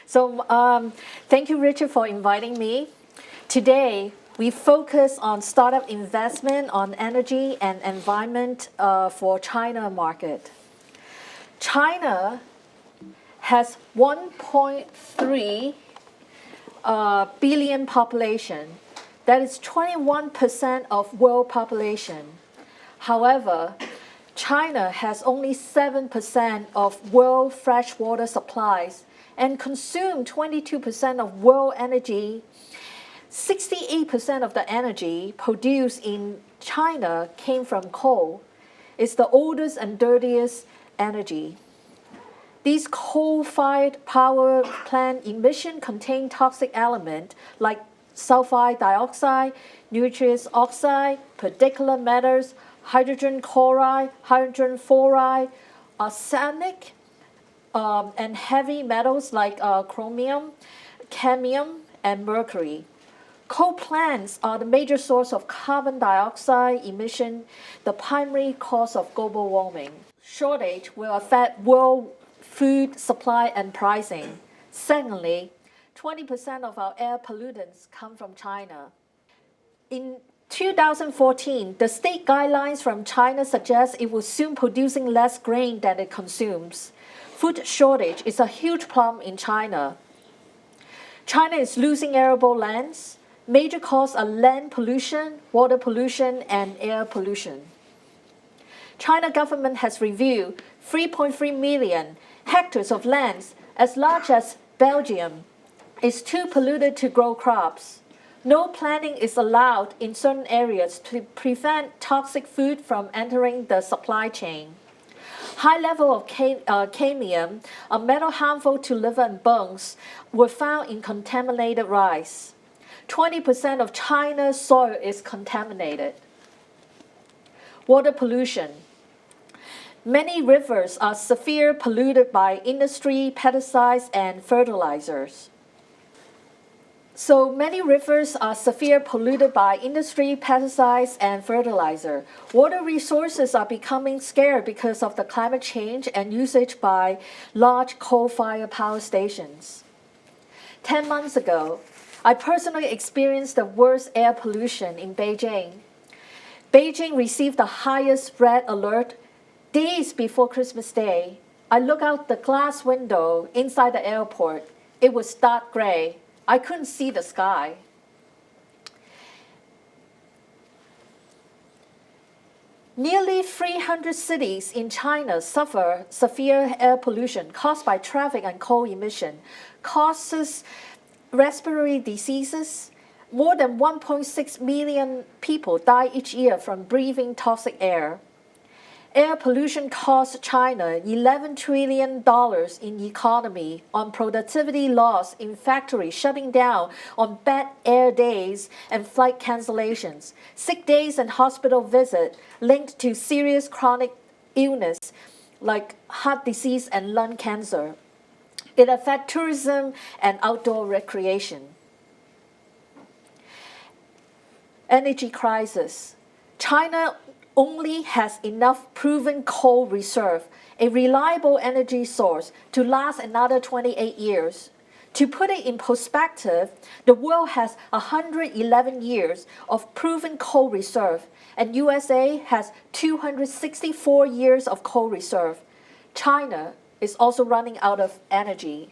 Thank you, Richard, for inviting me. Today, we focus on startup investment on energy and environment for China market. China has 1.3 billion population. That is 21% of world population. However, China has only 7% of world freshwater supplies and consume 22% of world energy. 68% of the energy produced in China came from coal. It's the oldest and dirtiest energy. These coal-fired power plant emissions contain toxic elements like sulfide dioxide, nitrous oxide, particulate matters, hydrogen chloride, hydrogen fluoride, arsenic, and heavy metals like chromium, cadmium, and mercury. Coal plants are the major source of carbon dioxide emission, the primary cause of global warming. Shortage will affect world food supply and pricing. Secondly, 20% of our air pollutants come from China. In 2014, the state guidelines from China suggest it will soon producing less grain than it consumes. Food shortage is a huge problem in China. China is losing arable lands. Major causes are land pollution, water pollution, and air pollution. China government has reviewed 3.3 million hectares of lands as large as Belgium. It's too polluted to grow crops. No planting is allowed in certain areas to prevent toxic food from entering the supply chain. High level of cadmium, a metal harmful to liver and bones, were found in contaminated rice. 20% of China's soil is contaminated. Water pollution. Many rivers are severely polluted by industry, pesticides, and fertilizers. So many rivers are severely polluted by industry, pesticides, and fertilizer. Water resources are becoming scarce because of the climate change and usage by large coal-fired power stations. 10 months ago, I personally experienced the worst air pollution in Beijing. Beijing received the highest red alert days before Christmas Day. I looked out the glass window inside the airport. It was dark gray. I couldn't see the sky. Nearly 300 cities in China suffer severe air pollution caused by traffic and coal emission, causes respiratory diseases. More than 1.6 million people die each year from breathing toxic air. Air pollution costs China $11 trillion in economy on productivity loss in factories shutting down on bad air days and flight cancellations, sick days and hospital visits linked to serious chronic illness like heart disease and lung cancer. It affects tourism and outdoor recreation. Energy crisis. China only has enough proven coal reserve, a reliable energy source, to last another 28 years. To put it in perspective, the world has 111 years of proven coal reserve, and USA has 264 years of coal reserve. China is also running out of energy.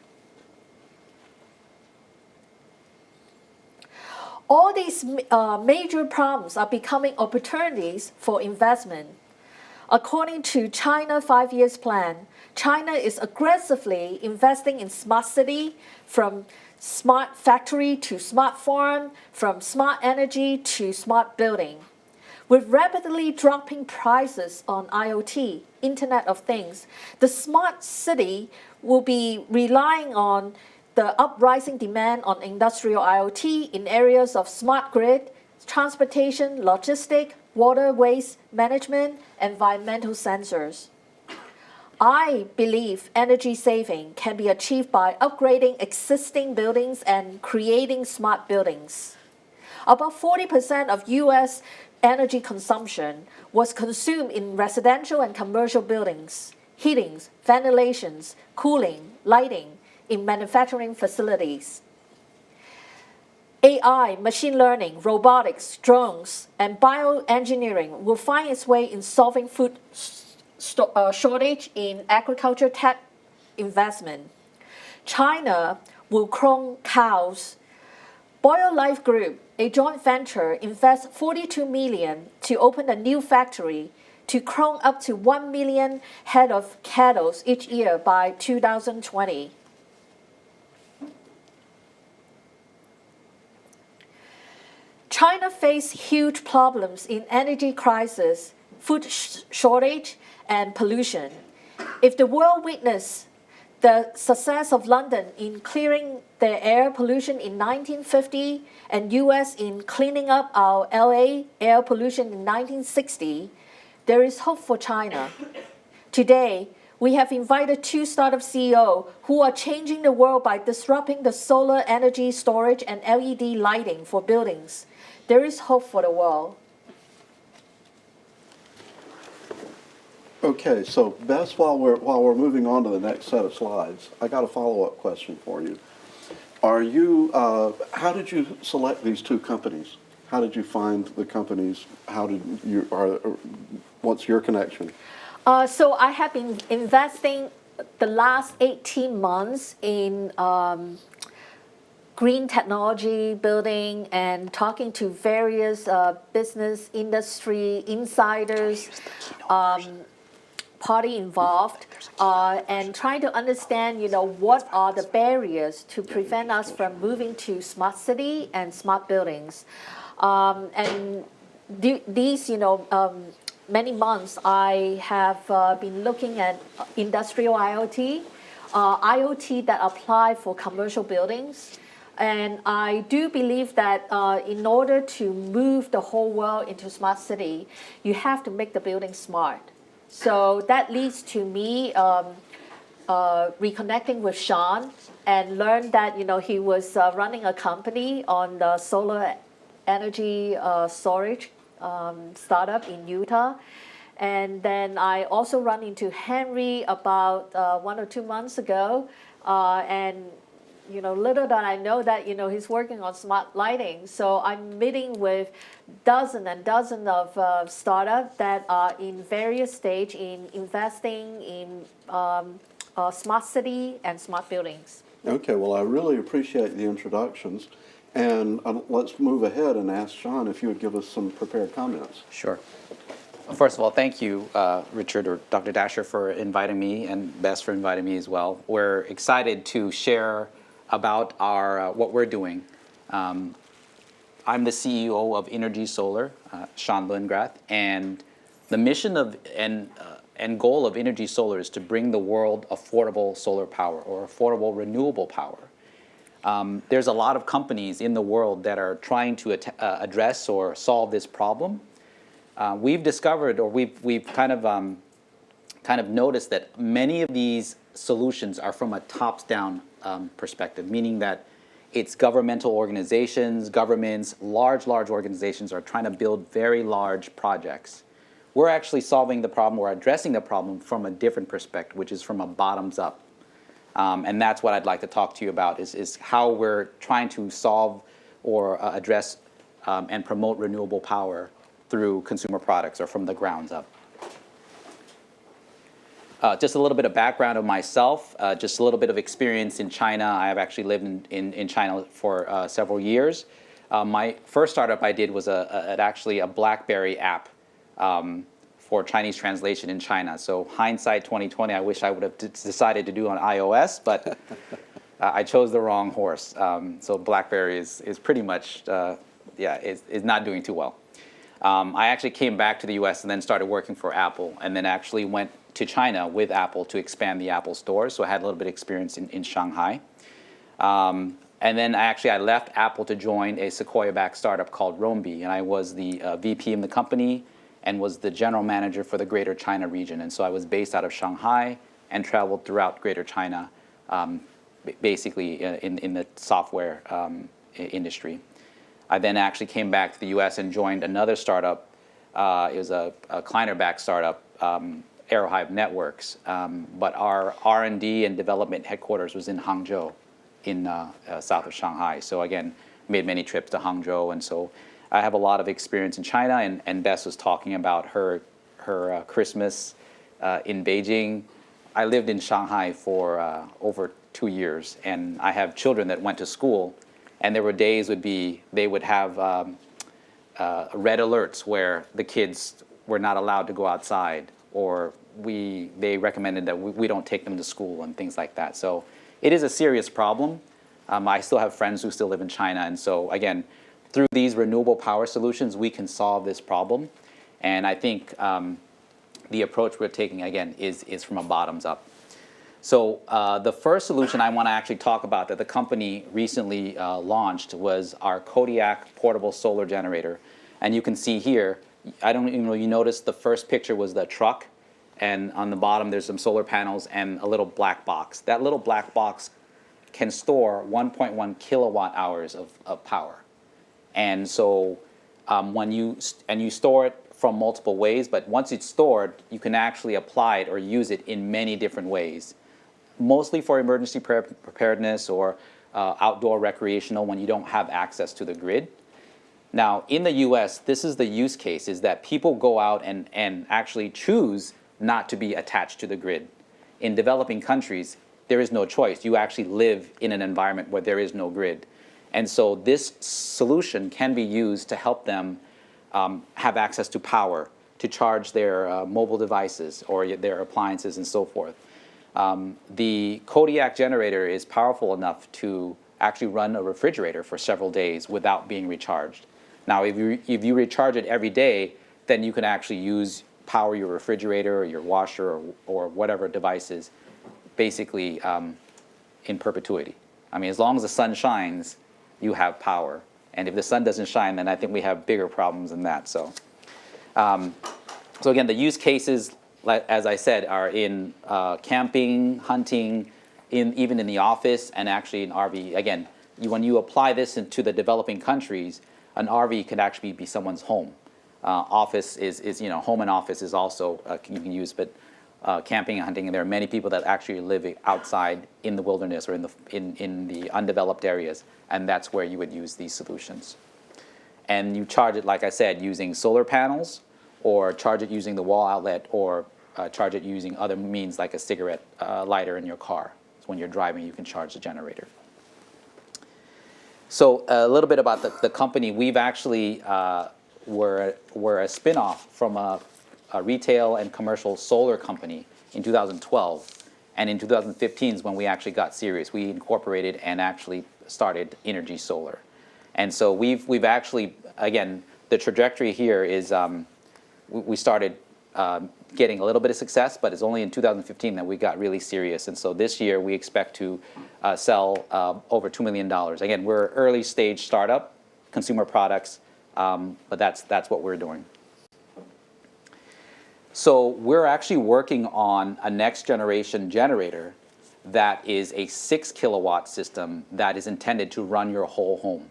All these major problems are becoming opportunities for investment. According to China 5-year plan, China is aggressively investing in smart city, from smart factory to smart farm, from smart energy to smart building. With rapidly dropping prices on IoT, Internet of Things, the smart city will be relying on the uprising demand on industrial IoT in areas of smart grid, transportation, logistic, water waste management, environmental sensors. I believe energy saving can be achieved by upgrading existing buildings and creating smart buildings. About 40% of U.S. energy consumption was consumed in residential and commercial buildings, heatings, ventilations, cooling, lighting, in manufacturing facilities. AI, machine learning, robotics, drones, and bioengineering will find its way in solving food shortage in agriculture tech investment. China will clone cows. BioLife Group, a joint venture, invests $42 million to open a new factory to clone up to 1 million head of cattle each year by 2020. China faces huge problems in energy crisis, food shortage, and pollution. If the world witnessed the success of London in clearing their air pollution in 1950 and US in cleaning up our LA air pollution in 1960, there is hope for China. Today, we have invited 2 startup CEOs who are changing the world by disrupting the solar energy storage and LED lighting for buildings. There is hope for the world. Okay, so Bess, while we're moving on to the next set of slides, I got a follow-up question for you. How did you select these 2 companies? How did you find the companies? What's your connection? So I have been investing the last 18 months in green technology building and talking to various business industry insiders, party involved, and trying to understand, what are the barriers to prevent us from moving to smart city and smart buildings. And these, many months I have been looking at industrial IoT, IoT that apply for commercial buildings. And I do believe that in order to move the whole world into smart city, you have to make the building smart. So that leads to me reconnecting with Sean and learned that he was running a company on the solar energy storage startup in Utah. And then I also run into Henry about 1 or 2 months ago, and little did I know that he's working on smart lighting. So I'm meeting with dozens and dozens of startups that are in various stage in investing in smart city and smart buildings. Okay, well, I really appreciate the introductions. And let's move ahead and ask Sean if you would give us some prepared comments. Sure. Well, first of all, thank you, Richard or Dr. Dasher, for inviting me, and Bess for inviting me as well. We're excited to share about our what we're doing. I'm the CEO of Inergy Solar, Sean Luangrath, and the mission of and goal of Inergy Solar is to bring the world affordable solar power or affordable renewable power. There's a lot of companies in the world that are trying to address or solve this problem. We've discovered, or we've kind of noticed that many of these solutions are from a tops-down perspective, meaning that it's governmental organizations, governments, large organizations are trying to build very large projects. We're actually solving the problem, or addressing the problem from a different perspective, which is from a bottoms-up. And that's what I'd like to talk to you about, is how we're trying to solve or address and promote renewable power through consumer products or from the grounds up. Just a little bit of background of myself, just a little bit of experience in China. I have actually lived in China for several years. My first startup I did was actually a BlackBerry app for Chinese translation in China. So hindsight 2020, I wish I would have decided to do on iOS, but I chose the wrong horse. So BlackBerry is pretty much, is not doing too well. I actually came back to the US and then started working for Apple, and then actually went to China with Apple to expand the Apple store. So I had a little bit of experience in Shanghai. And then I left Apple to join a Sequoia-backed startup called Rombi, and I was the VP in the company and was the general manager for the Greater China region. And so I was based out of Shanghai and traveled throughout Greater China, basically in the software industry. I then actually came back to the US and joined another startup. It was a Kleiner-backed startup Aerohive networks. But our R&D and development headquarters was in Hangzhou, in south of Shanghai. So again, made many trips to Hangzhou, and so I have a lot of experience in China. And Bess was talking about her Christmas in Beijing. I lived in Shanghai for over 2 years, and I have children that went to school, and there were days they would have red alerts where the kids were not allowed to go outside, or they recommended that we don't take them to school and things like that. So it is a serious problem. I still have friends who still live in China, and so again, through these renewable power solutions, we can solve this problem. And I think the approach we're taking, again, is from a bottoms up. So the first solution I want to actually talk about that the company recently launched was our Kodiak portable solar generator. And you can see here, I don't even know, you noticed the first picture was the truck, and on the bottom there's some solar panels and a little black box. That little black box can store 1.1 kilowatt hours of power. And so when you store it from multiple ways, but once it's stored, you can actually apply it or use it in many different ways, mostly for emergency preparedness or outdoor recreational when you don't have access to the grid. Now, in the US, this is the use case, is that people go out and actually choose not to be attached to the grid. In developing countries, there is no choice. You actually live in an environment where there is no grid. And so this solution can be used to help them have access to power, to charge their mobile devices or their appliances and so forth. The Kodiak generator is powerful enough to actually run a refrigerator for several days without being recharged. Now, if you recharge it every day, then you can actually power your refrigerator or your washer or whatever devices basically in perpetuity. I mean, as long as the sun shines, you have power. And if the sun doesn't shine, then I think we have bigger problems than that. So, so again, the use cases, as I said, are in camping, hunting, even in the office, and actually in RV. Again, when you apply this into the developing countries, an RV could actually be someone's home. Office is home and office is also you can use, but camping and hunting, and there are many people that actually live outside in the wilderness or in the undeveloped areas, and that's where you would use these solutions. And you charge it, like I said, using solar panels, or charge it using the wall outlet, or charge it using other means like a cigarette lighter in your car. So when you're driving, you can charge the generator. So a little bit about the company. We've actually were a spin-off from a retail and commercial solar company in 2012. And in 2015 is when we actually got serious. We incorporated and actually started Inergy Solar. And so we've actually, again, the trajectory here is we started getting a little bit of success, but it's only in 2015 that we got really serious. And so this year we expect to sell over $2 million. Again, we're an early stage startup, consumer products, but that's what we're doing. So we're actually working on a next generation generator that is a 6 kilowatt system that is intended to run your whole home.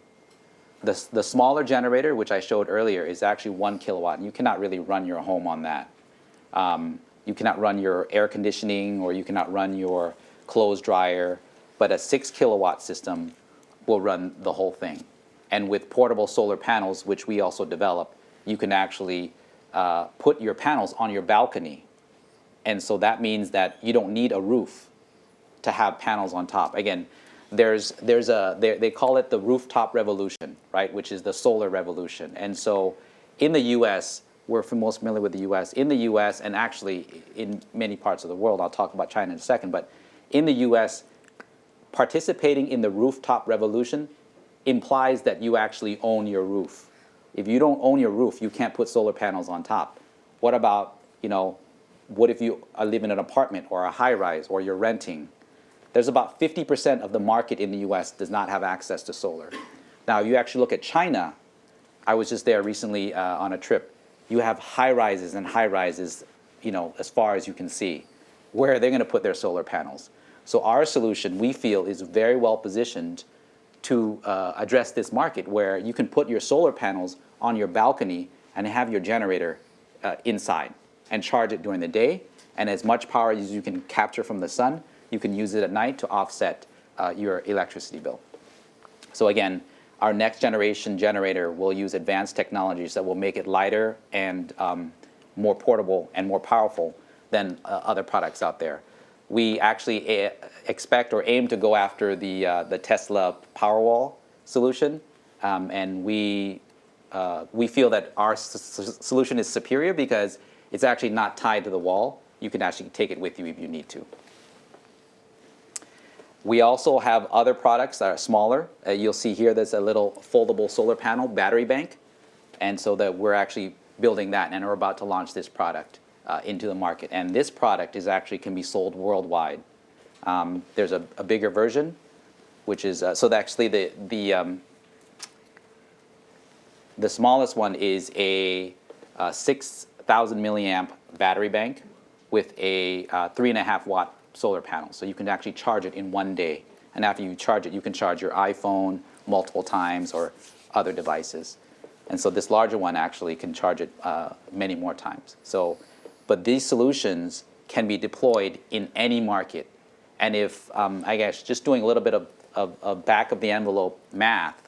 The smaller generator, which I showed earlier, is actually 1 kilowatt, and you cannot really run your home on that. You cannot run your air conditioning, or you cannot run your clothes dryer, but a 6 kilowatt system will run the whole thing. And with portable solar panels, which we also develop, you can actually put your panels on your balcony. And so that means that you don't need a roof to have panels on top. Again, they call it the rooftop revolution, right, which is the solar revolution. And so in the US, we're most familiar with the US. In the US, and actually in many parts of the world, I'll talk about China in a second, but in the US, participating in the rooftop revolution implies that you actually own your roof. If you don't own your roof, you can't put solar panels on top. What about, what if you live in an apartment or a high rise, or you're renting? There's about 50% of the market in the US does not have access to solar. Now, you actually look at China. I was just there recently on a trip. You have high rises and high rises, as far as you can see. Where are they going to put their solar panels? So our solution, we feel, is very well positioned to address this market, where you can put your solar panels on your balcony and have your generator inside and charge it during the day, And as much power as you can capture from the sun, you can use it at night to offset your electricity bill. So again, our next generation generator will use advanced technologies that will make it lighter and more portable and more powerful than other products out there. We actually expect or aim to go after the Tesla Powerwall solution, and we feel that our solution is superior because it's actually not tied to the wall. You can actually take it with you if you need to. We also have other products that are smaller. You'll see here there's a little foldable solar panel battery bank, and so that we're actually building that, and we're about to launch this product into the market. And this product is actually can be sold worldwide. There's a bigger version, which is so actually the smallest one is a 6,000 milliamp battery bank with a 3.5 watt solar panel. So you can actually charge it in one day. And after you charge it, you can charge your iPhone multiple times or other devices. And so this larger one actually can charge it many more times. So, but these solutions can be deployed in any market. And if, I guess, just doing a little bit of back of the envelope math,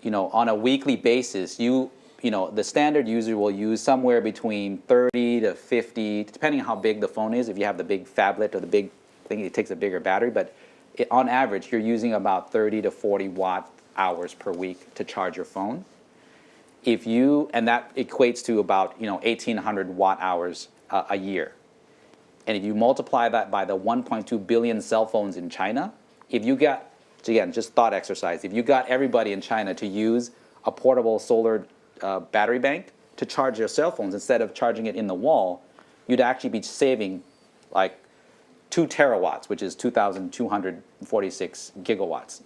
on a weekly basis, the standard user will use somewhere between 30 to 50, depending on how big the phone is. If you have the big phablet or the big thing, it takes a bigger battery. But on average, you're using about 30 to 40 watt hours per week to charge your phone. And that equates to about 1,800 watt hours a year. And if you multiply that by the 1.2 billion cell phones in China, if you got, again, just thought exercise, if you got everybody in China to use a portable solar battery bank to charge their cell phones instead of charging it in the wall, you'd actually be saving like 2 terawatts, which is 2,246 gigawatts.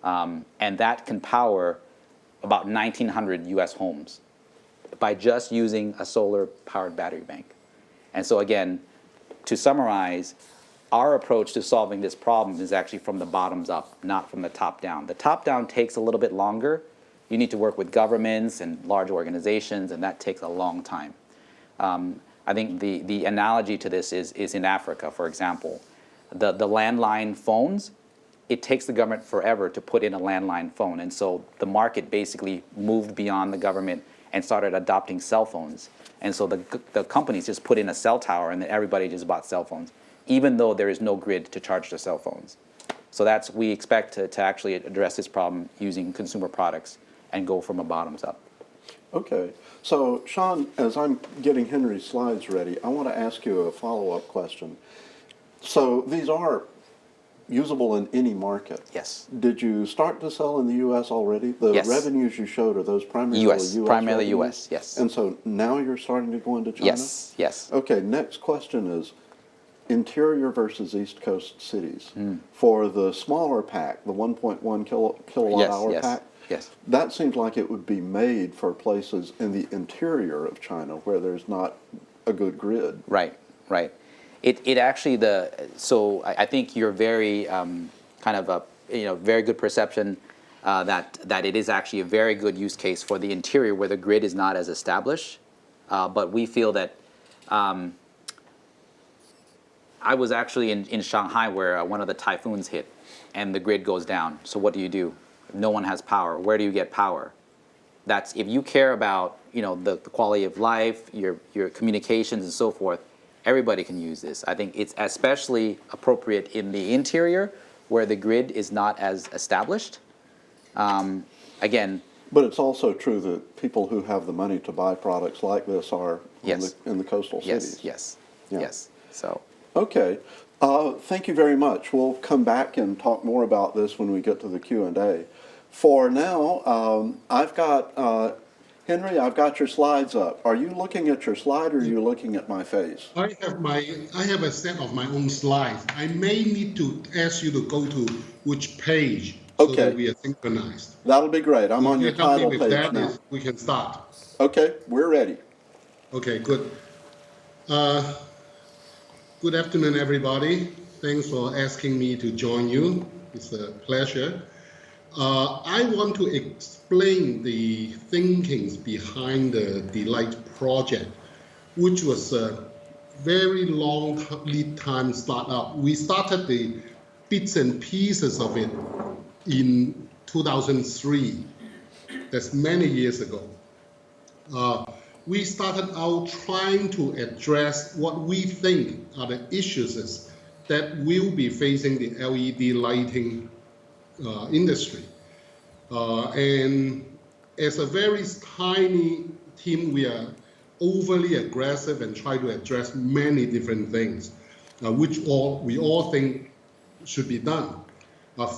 And that can power about 1,900 US homes by just using a solar-powered battery bank. And so again, to summarize, our approach to solving this problem is actually from the bottoms up, not from the top down. The top down takes a little bit longer. You need to work with governments and large organizations, and that takes a long time. I think the analogy to this is in Africa, for example. The landline phones, it takes the government forever to put in a landline phone. And so the market basically moved beyond the government and started adopting cell phones. And so the companies just put in a cell tower, and then everybody just bought cell phones, even though there is no grid to charge their cell phones. So we expect to actually address this problem using consumer products and go from a bottoms up. Okay. So, Sean, as I'm getting Henry's slides ready, I want to ask you a follow-up question. So these are usable in any market. Yes. Did you start to sell in the U.S. already? The Yes. revenues you showed, are those primarily U.S. U.S. Primarily revenues? U.S., yes. And so now you're starting to go into China? Yes, yes. Okay, next question is interior versus East Coast cities. For the smaller pack, the 1.1 kilowatt hour pack, yes. that seems like it would be made for places in the interior of China where there's not a good grid. Right, right. It actually, so I think you're very kind of very good perception that it is actually a very good use case for the interior where the grid is not as established. But we feel that I was actually in Shanghai where one of the typhoons hit and the grid goes down. So what do? No one has power. Where do you get power? That's if you care about the quality of life, your communications and so forth. Everybody can use this. I think it's especially appropriate in the interior where the grid is not as established. Again. But it's also true that people who have the money to buy products like this are Yes. in the coastal cities. Yes. Yeah. Yes. So. Okay. Thank you very much. We'll come back and talk more about this when we get to the Q&A. For now, I've got Henry, I've got your slides up. Are you looking at your slide or are you looking at my face? I have a set of my own slides. I may need to ask you to go to which page so Okay. that we are synchronized. That'll be great. I'm on your If you help me title with page that, now. we can start. Okay, we're ready. Okay, good. Good afternoon, everybody. Thanks for asking me to join you. It's a pleasure. I want to explain the thinkings behind the Delight project, which was very long lead time startup. We started the bits and pieces of it in 2003. That's many years ago. We started out trying to address what we think are the issues that will be facing the LED lighting industry. And as a very tiny team, we are overly aggressive and try to address many different things, which we all think should be done.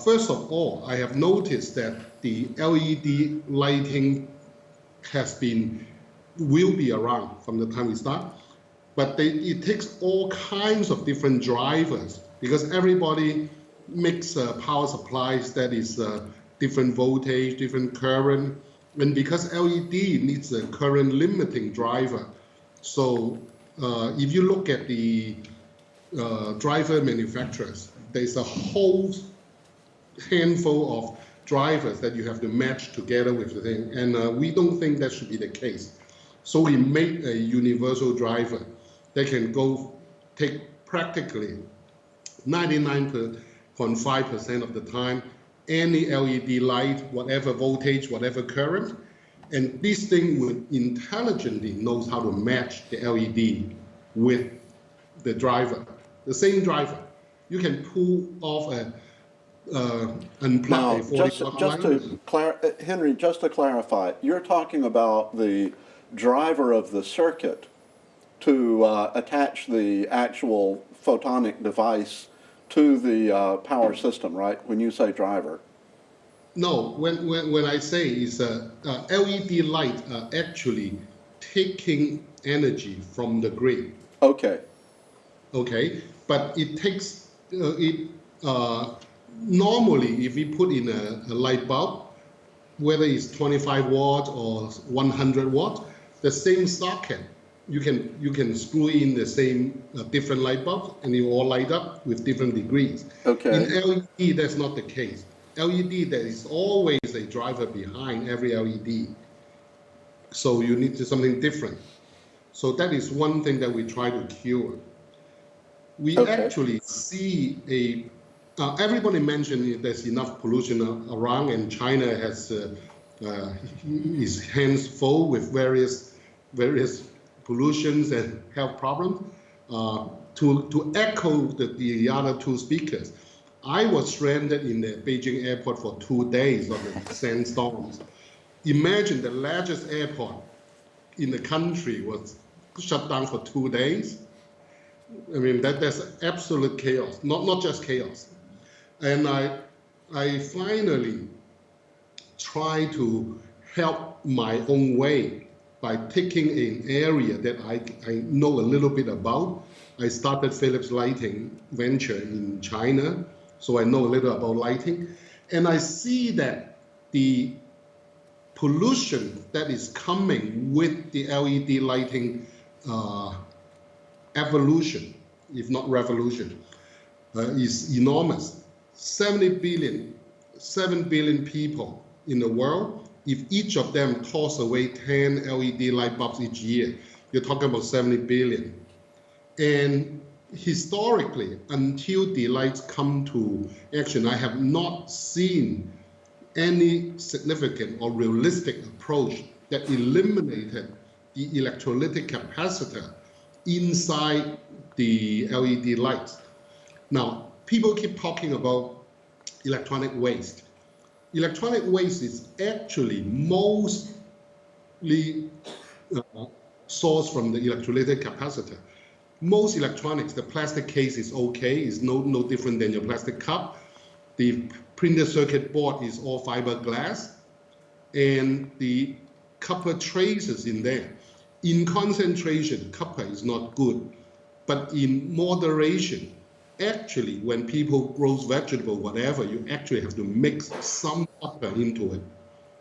First of all, I have noticed that the LED lighting will be around from the time we start, but it takes all kinds of different drivers because everybody makes power supplies that is different voltage, different current, and because LED needs a current limiting driver. So if you look at the driver manufacturers, there's a whole handful of drivers that you have to match together with the thing, and we don't think that should be the case. So we made a universal driver that can take practically 99.5% of the time any LED light, whatever voltage, whatever current, and this thing would intelligently knows how to match the LED with the driver, the same driver. You can pull off unplug a 40 Henry, just to clarify, you're talking about the driver of the circuit to attach the actual photonic device to the power system, right? When you say driver. No, when I say is LED light are actually taking energy from the grid. Okay. Okay, but it takes normally if we put in a light bulb, whether it's 25 watts or 100 watts, the same socket, you can screw in the same different light bulbs and it all light up with different degrees. Okay. In LED, that's not the case. LED, there is always a driver behind every LED. So you need something different. So that is one thing that we try to cure. We actually see everybody mentioned there's enough pollution around, and China has his hands full with various pollutions and health problems. To echo the other two speakers, I was stranded in the Beijing airport for 2 days of the sandstorms. Imagine the largest airport in the country was shut down for 2 days. I mean, that's absolute chaos, not just chaos. And I finally tried to help my own way by taking an area that I know a little bit about. I started Philips Lighting venture in China, so I know a little about lighting. And I see that the pollution that is coming with the LED lighting evolution, if not revolution, is enormous. 7 billion people in the world. If each of them toss away 10 LED light bulbs each year, you're talking about 70 billion. And historically, until the lights come to action, I have not seen any significant or realistic approach that eliminated the electrolytic capacitor inside the LED lights. Now, people keep talking about electronic waste. Electronic waste is actually mostly sourced from the electrolytic capacitor. Most electronics, the plastic case is okay, it's no different than your plastic cup. The printed circuit board is all fiberglass, and the copper traces in there. In concentration, copper is not good, but in moderation, actually, when people grow vegetable, whatever, you actually have to mix some copper into it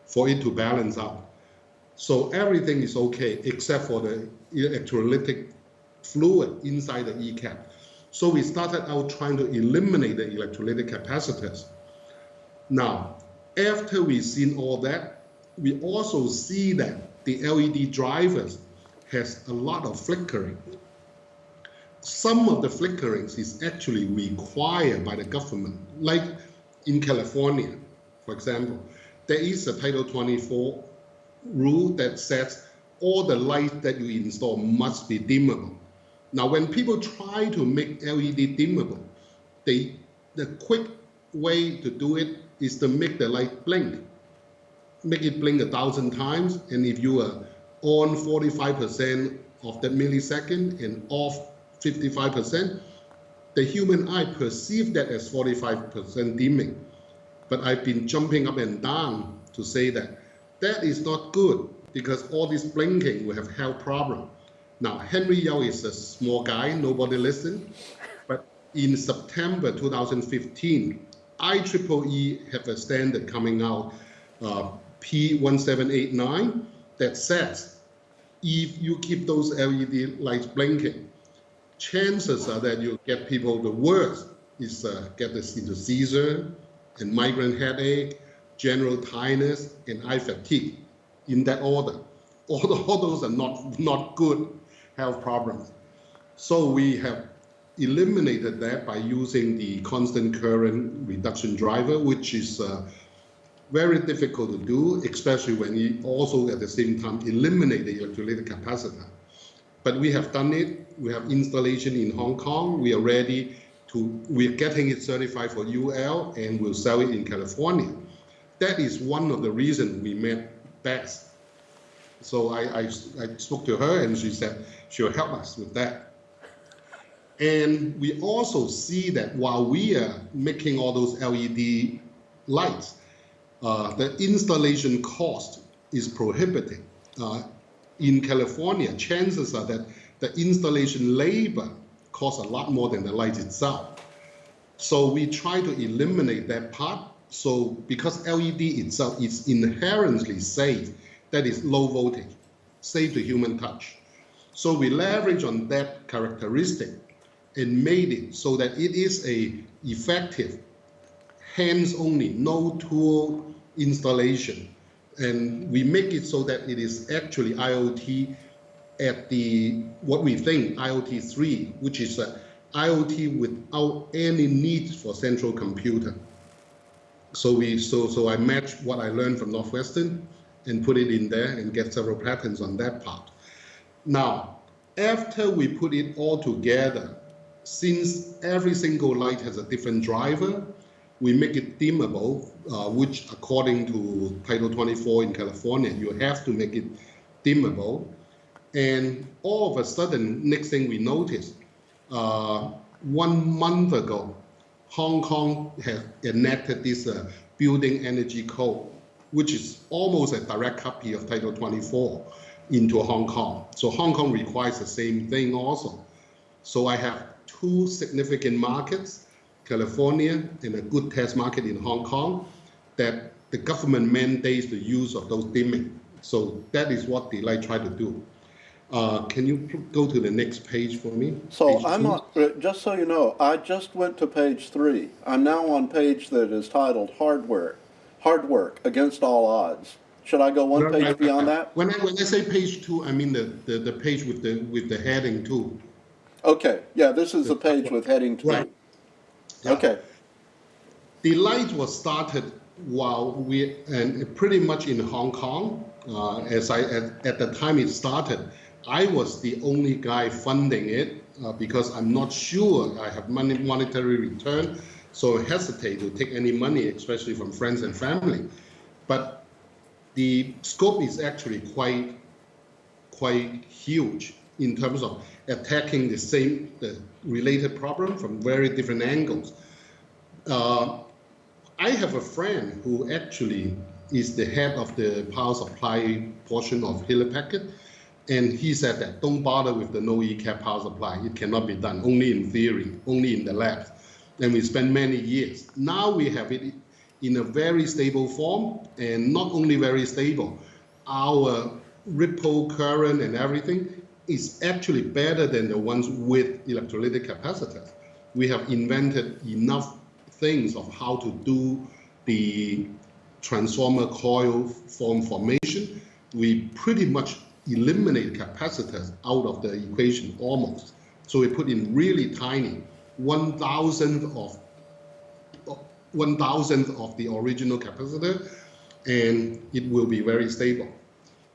for it to balance out. So everything is okay except for the electrolytic fluid inside the ECAP. So we started out trying to eliminate the electrolytic capacitors. Now, after we've seen all that, we also see that the LED drivers has a lot of flickering. some of the flickerings is actually required by the government. Like in California, for example, there is a Title 24 rule that says all the lights that you install must be dimmable. Now, when people try to make LED dimmable, the quick way to do it is to make the light blink. Make it blink 1,000 times, and if you are on 45% of that millisecond and off 55%, the human eye perceives that as 45% dimming. But I've been jumping up and down to say that that is not good, because all this blinking will have health problem. Now, Henry Yao is a small guy, nobody listened. But in September 2015, IEEE have a standard coming out, P1789, that says if you keep those LED lights blinking, chances are that you'll get people, the worst is get this into seizure and migraine headache, general tiredness, and eye fatigue, in that order. All those are not good health problems. So we have eliminated that by using the constant current reduction driver, which is very difficult to do, especially when you also at the same time eliminate the electrolytic capacitor. But we have done it. We have installation in Hong Kong. We are ready to, we're getting it certified for UL, and we'll sell it in California. That is one of the reasons we met Bess. So I spoke to her, and she said she'll help us with that. And we also see that while we are making all those LED lights, the installation cost is prohibitive. In California, chances are that the installation labor costs a lot more than the light itself. So we try to eliminate that part. So because LED itself is inherently safe, that is low voltage, safe to human touch. So we leverage on that characteristic and made it so that it is a effective, hands-only, no tool installation. And we make it so that it is actually IoT at the, what we think, IoT 3, which is IoT without any need for central computer. So I matched what I learned from Northwestern and put it in there and get several patents on that part. Now, after we put it all together, since every single light has a different driver, we make it dimmable, which according to Title 24 in California, you have to make it dimmable. And all of a sudden, next thing we noticed, 1 month ago, Hong Kong has enacted this building energy code, which is almost a direct copy of Title 24 into Hong Kong. So Hong Kong requires the same thing also. So I have 2 significant markets, California and a good test market in Hong Kong, that the government mandates the use of those dimming. So that is what the light try to do. Can you go to the next page for me? So Page I'm 2. on, just so you know, I just went to page 3. I'm now on page that is titled Hard Work Against All Odds. Should I go one page beyond that? When I say page 2, I mean the page with the heading 2. Okay, yeah, this is the page with heading 2. Right. Yeah. Okay. The light was started while we, and pretty much in Hong Kong, at the time it started, I was the only guy funding it because I'm not sure I have monetary return, so I hesitate to take any money, especially from friends and family. But the scope is actually quite huge in terms of attacking the related problem from very different angles. I have a friend who actually is the head of the power supply portion of Hewlett Packard, and he said that don't bother with the no ECAP power supply. It cannot be done, only in theory, only in the labs. And we spent many years. Now we have it in a very stable form, and not only very stable, our ripple current and everything is actually better than the ones with electrolytic capacitors. We have invented enough things of how to do the transformer coil formation. We pretty much eliminate capacitors out of the equation almost So we put in really tiny, 1,000th of the original capacitor, and it will be very stable.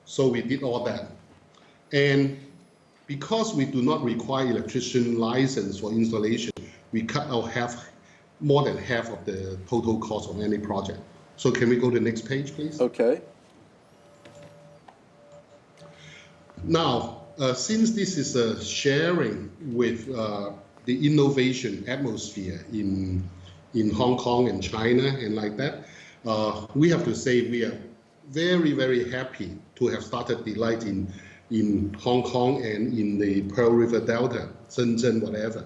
So we did all that. And because we do not require electrician license for installation, we cut out more than half of the total cost of any project. So can we go to the next page, please? Okay. Now, since this is a sharing with the innovation atmosphere in Hong Kong and China and like that, we have to say we are very, very happy to have started the light in Hong Kong and in the Pearl River Delta, Shenzhen, whatever,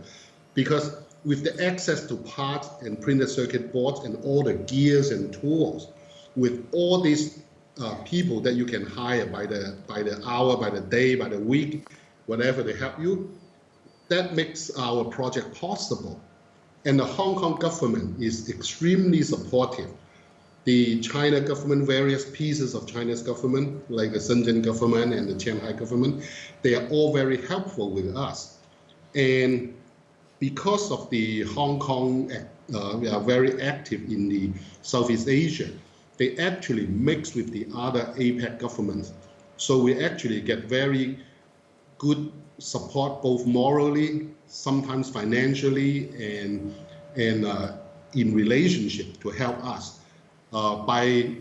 because with the access to parts and printed circuit boards and all the gears and tools, with all these people that you can hire by the hour, by the day, by the week, whatever they help you, that makes our project possible. And the Hong Kong government is extremely supportive. The China government, various pieces of China's government, like the Shenzhen government and the Shanghai government, they are all very helpful with us. And because of the Hong Kong, we are very active in the Southeast Asia, they actually mix with the other APEC governments. So we actually get very good support, both morally, sometimes financially, and in relationship to help us. By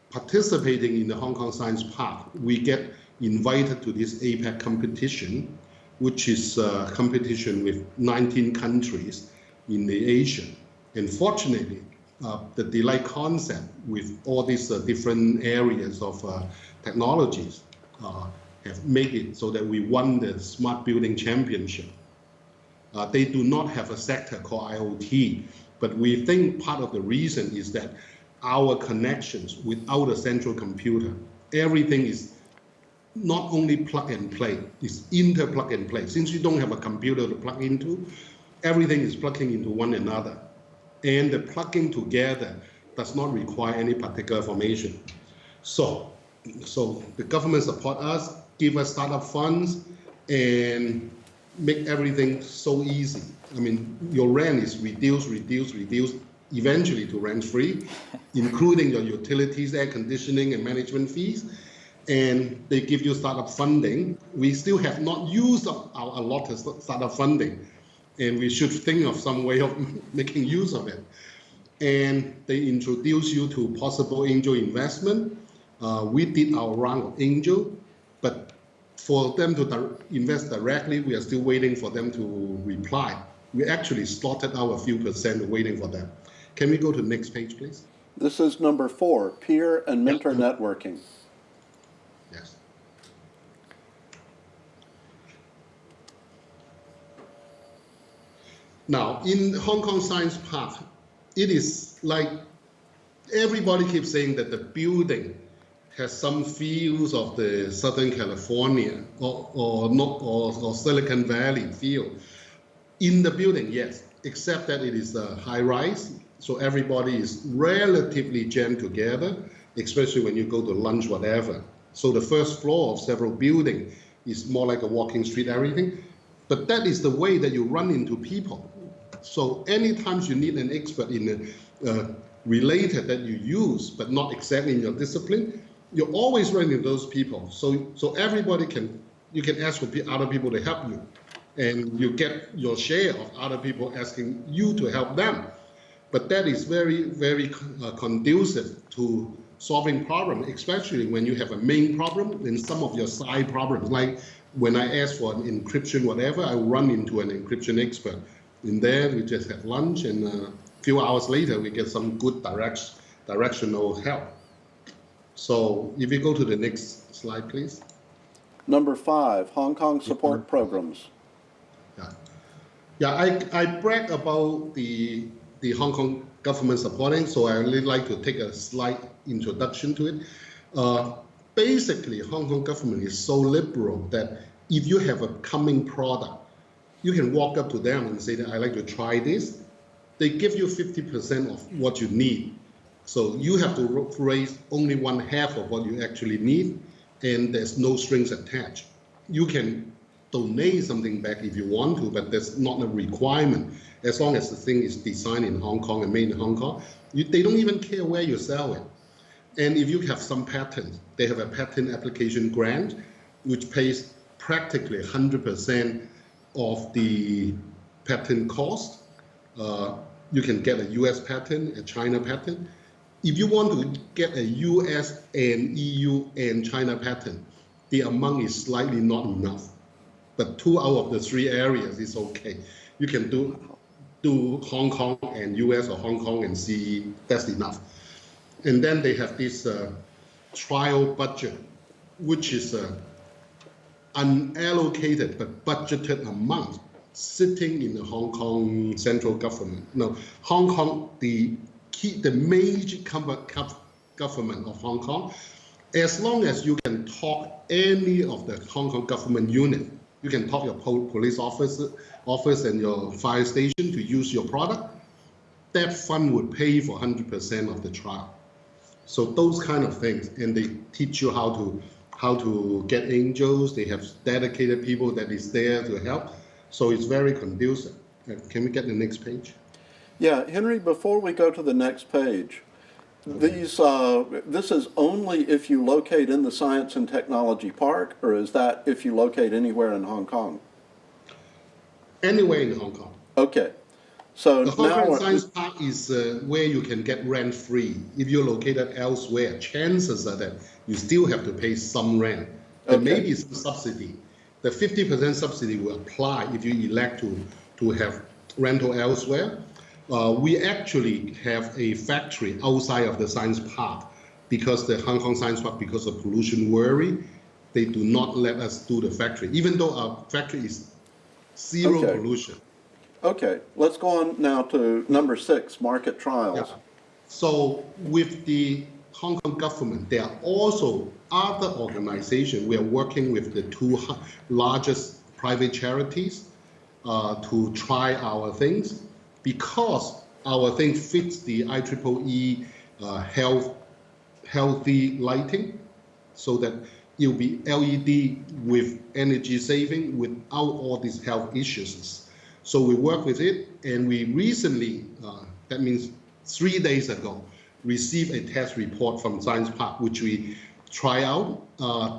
participating in the Hong Kong Science Park, we get invited to this APEC competition, which is a competition with 19 countries in the Asia. And fortunately, the Delight concept with all these different areas of technologies have made it so that we won the Smart Building Championship. They do not have a sector called IoT, but we think part of the reason is that our connections without a central computer, everything is not only plug and play, it's inter-plug and play. Since you don't have a computer to plug into, everything is plugging into one another. And the plugging together does not require any particular formation. So the government support us, give us startup funds, and make everything so easy. I mean, your rent is reduced, eventually to rent-free, including your utilities, air conditioning, and management fees. And they give you startup funding. We still have not used up our allotted startup funding, and we should think of some way of making use of it. And they introduce you to possible angel investment. We did our round of angel, but for them to invest directly, we are still waiting for them to reply. We actually slotted out a few percent waiting for them. Can we go to the next page, please? This is number 4, peer and mentor networking. Yes. Now, in Hong Kong Science Park, it is like everybody keeps saying that the building has some feels of the Southern California or Silicon Valley feel. In the building, yes, except that it is a high rise, so everybody is relatively jammed together, especially when you go to lunch, whatever. So the first floor of several buildings is more like a walking street, everything. But that is the way that you run into people. So anytime you need an expert in a related that you use, but not exactly in your discipline, you're always running into those people. So everybody you can ask for other people to help you. And you get your share of other people asking you to help them. But that is very, very conducive to solving problems, especially when you have a main problem and some of your side problems. Like when I ask for an encryption, whatever, I run into an encryption expert. In there, we just have lunch, and a few hours later, we get some good directional help. So if you go to the next slide, please. Number 5, Hong Kong support programs. Yeah, I brag about the Hong Kong government supporting, so I really like to take a slight introduction to it. Basically, Hong Kong government is so liberal that if you have a coming product, you can walk up to them and say that I'd like to try this. They give you 50% of what you need. So you have to raise only 1/2 of what you actually need, and there's no strings attached. You can donate something back if you want to, but that's not a requirement. As long as the thing is designed in Hong Kong and made in Hong Kong, they don't even care where you sell it. And if you have some patents, they have a patent application grant, which pays practically 100% of the patent cost. You can get a US patent, a China patent. If you want to get a US and EU and China patent, the amount is slightly not enough. But 2 out of the 3 areas is okay. You can do Hong Kong and US or Hong Kong and CE, that's enough. And then they have this trial budget, which is unallocated but budgeted amount sitting in the Hong Kong central government. Now, Hong Kong, the major government of Hong Kong, as long as you can talk any of the Hong Kong government unit, you can talk your police office and your fire station to use your product, that fund would pay for 100% of the trial. So those kind of things, and they teach you how to get angels. They have dedicated people that is there to help. So it's very conducive. Can we get the next page? Yeah, Henry, before we go to the next page, this is only if you locate in the Science and Technology Park, or is that if you locate anywhere in Hong Kong? Anywhere in Hong Kong. Okay. So the Hong Kong now Science Park is where you can get rent-free. If you're located elsewhere, chances are that you still have to pay some rent. There may be some subsidy. The 50% subsidy will apply if you elect to have rental elsewhere. We actually have a factory outside of the science park because the Hong Kong Science Park, because of pollution worry, they do not let us do the factory, even though our factory is zero pollution. Okay, let's go on now to number 6, market trials. Yeah. So with the Hong Kong government, there are also other organizations. We are working with the 2 largest private charities to try our things, because our thing fits the IEEE healthy lighting, so that it'll be LED with energy saving without all these health issues. So we work with it, and we recently, that means 3 days ago, received a test report from Science Park, which we try out.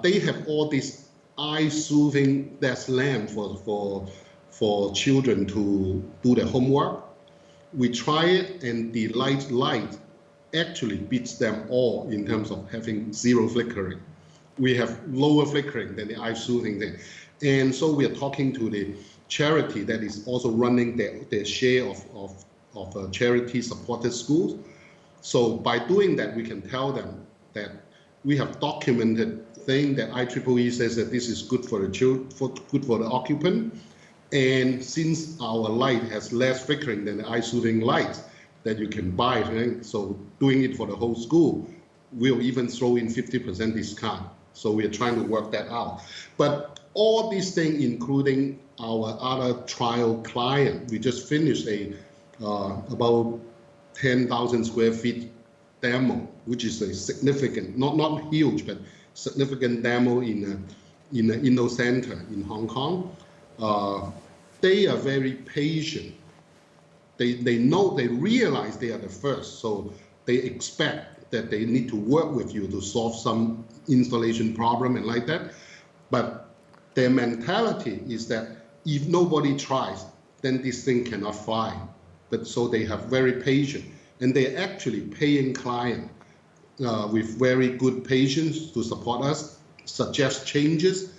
They have all these eye-soothing desk lamp for children to do their homework. We try it, and the light actually beats them all in terms of having 0 flickering. We have lower flickering than the eye-soothing thing. And so we are talking to the charity that is also running their share of charity-supported schools. So by doing that, we can tell them that we have documented thing that IEEE says that this is good for the good for the occupant. And since our light has less flickering than the eye-soothing light that you can buy, right? So doing it for the whole school, we'll even throw in 50% discount. So we are trying to work that out. But all these things, including our other trial client, we just finished a about 10,000 square feet demo, which is a significant, not huge, but significant demo in the Inno Center in Hong Kong. They are very patient. They know, they realize they are the first, so they expect that they need to work with you to solve some installation problem and like that. But their mentality is that if nobody tries, then this thing cannot fly. But so they have very patient, and they're actually paying client with very good patience to support us, suggest changes,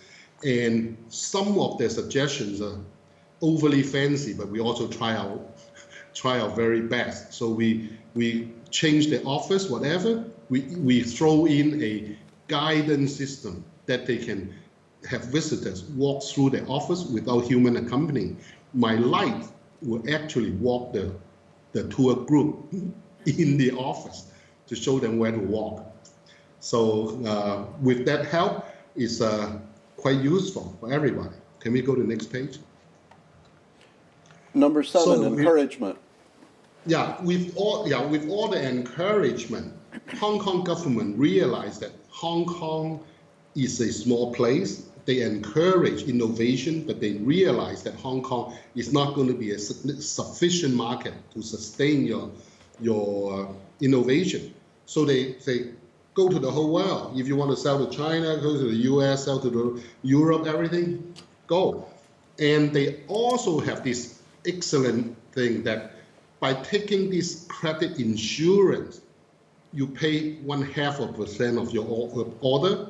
and some of their suggestions are overly fancy, but we also try our very best. So we change the office, whatever. We throw in a guidance system that they can have visitors walk through the office without human accompanying. My light will actually walk the tour group in the office to show them where to walk. So with that help, it's quite useful for everybody. Can we go to the next page? Number 7, So encouragement. With all the encouragement, Hong Kong government realized that Hong Kong is a small place. They encourage innovation, but they realize that Hong Kong is not going to be a sufficient market to sustain your innovation. So they say, go to the whole world. If you want to sell to China, go to the US, sell to Europe, everything, go. And they also have this excellent thing that by taking this credit insurance, you pay 0.5% of your order,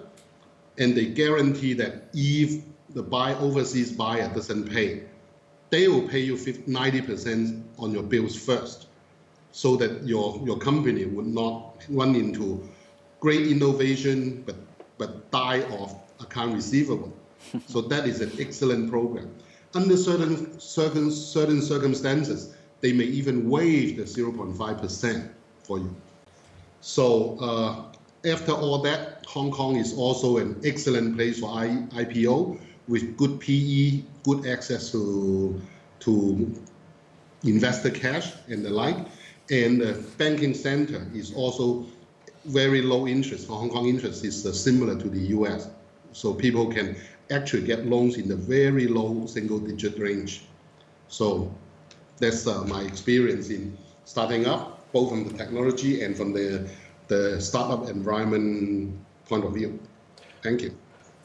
and they guarantee that if the overseas buyer doesn't pay, they will pay you 90% on your bills first, so that your company would not run into great innovation but die of account receivable. So that is an excellent program. Under certain circumstances, they may even waive the 0.5% for you. So after all that, Hong Kong is also an excellent place for IPO with good PE, good access to investor cash and the like. And the banking center is also very low interest. Hong Kong interest is similar to the US. So people can actually get loans in the very low single-digit range. So that's my experience in starting up, both from the technology and from the startup environment point of view. Thank you.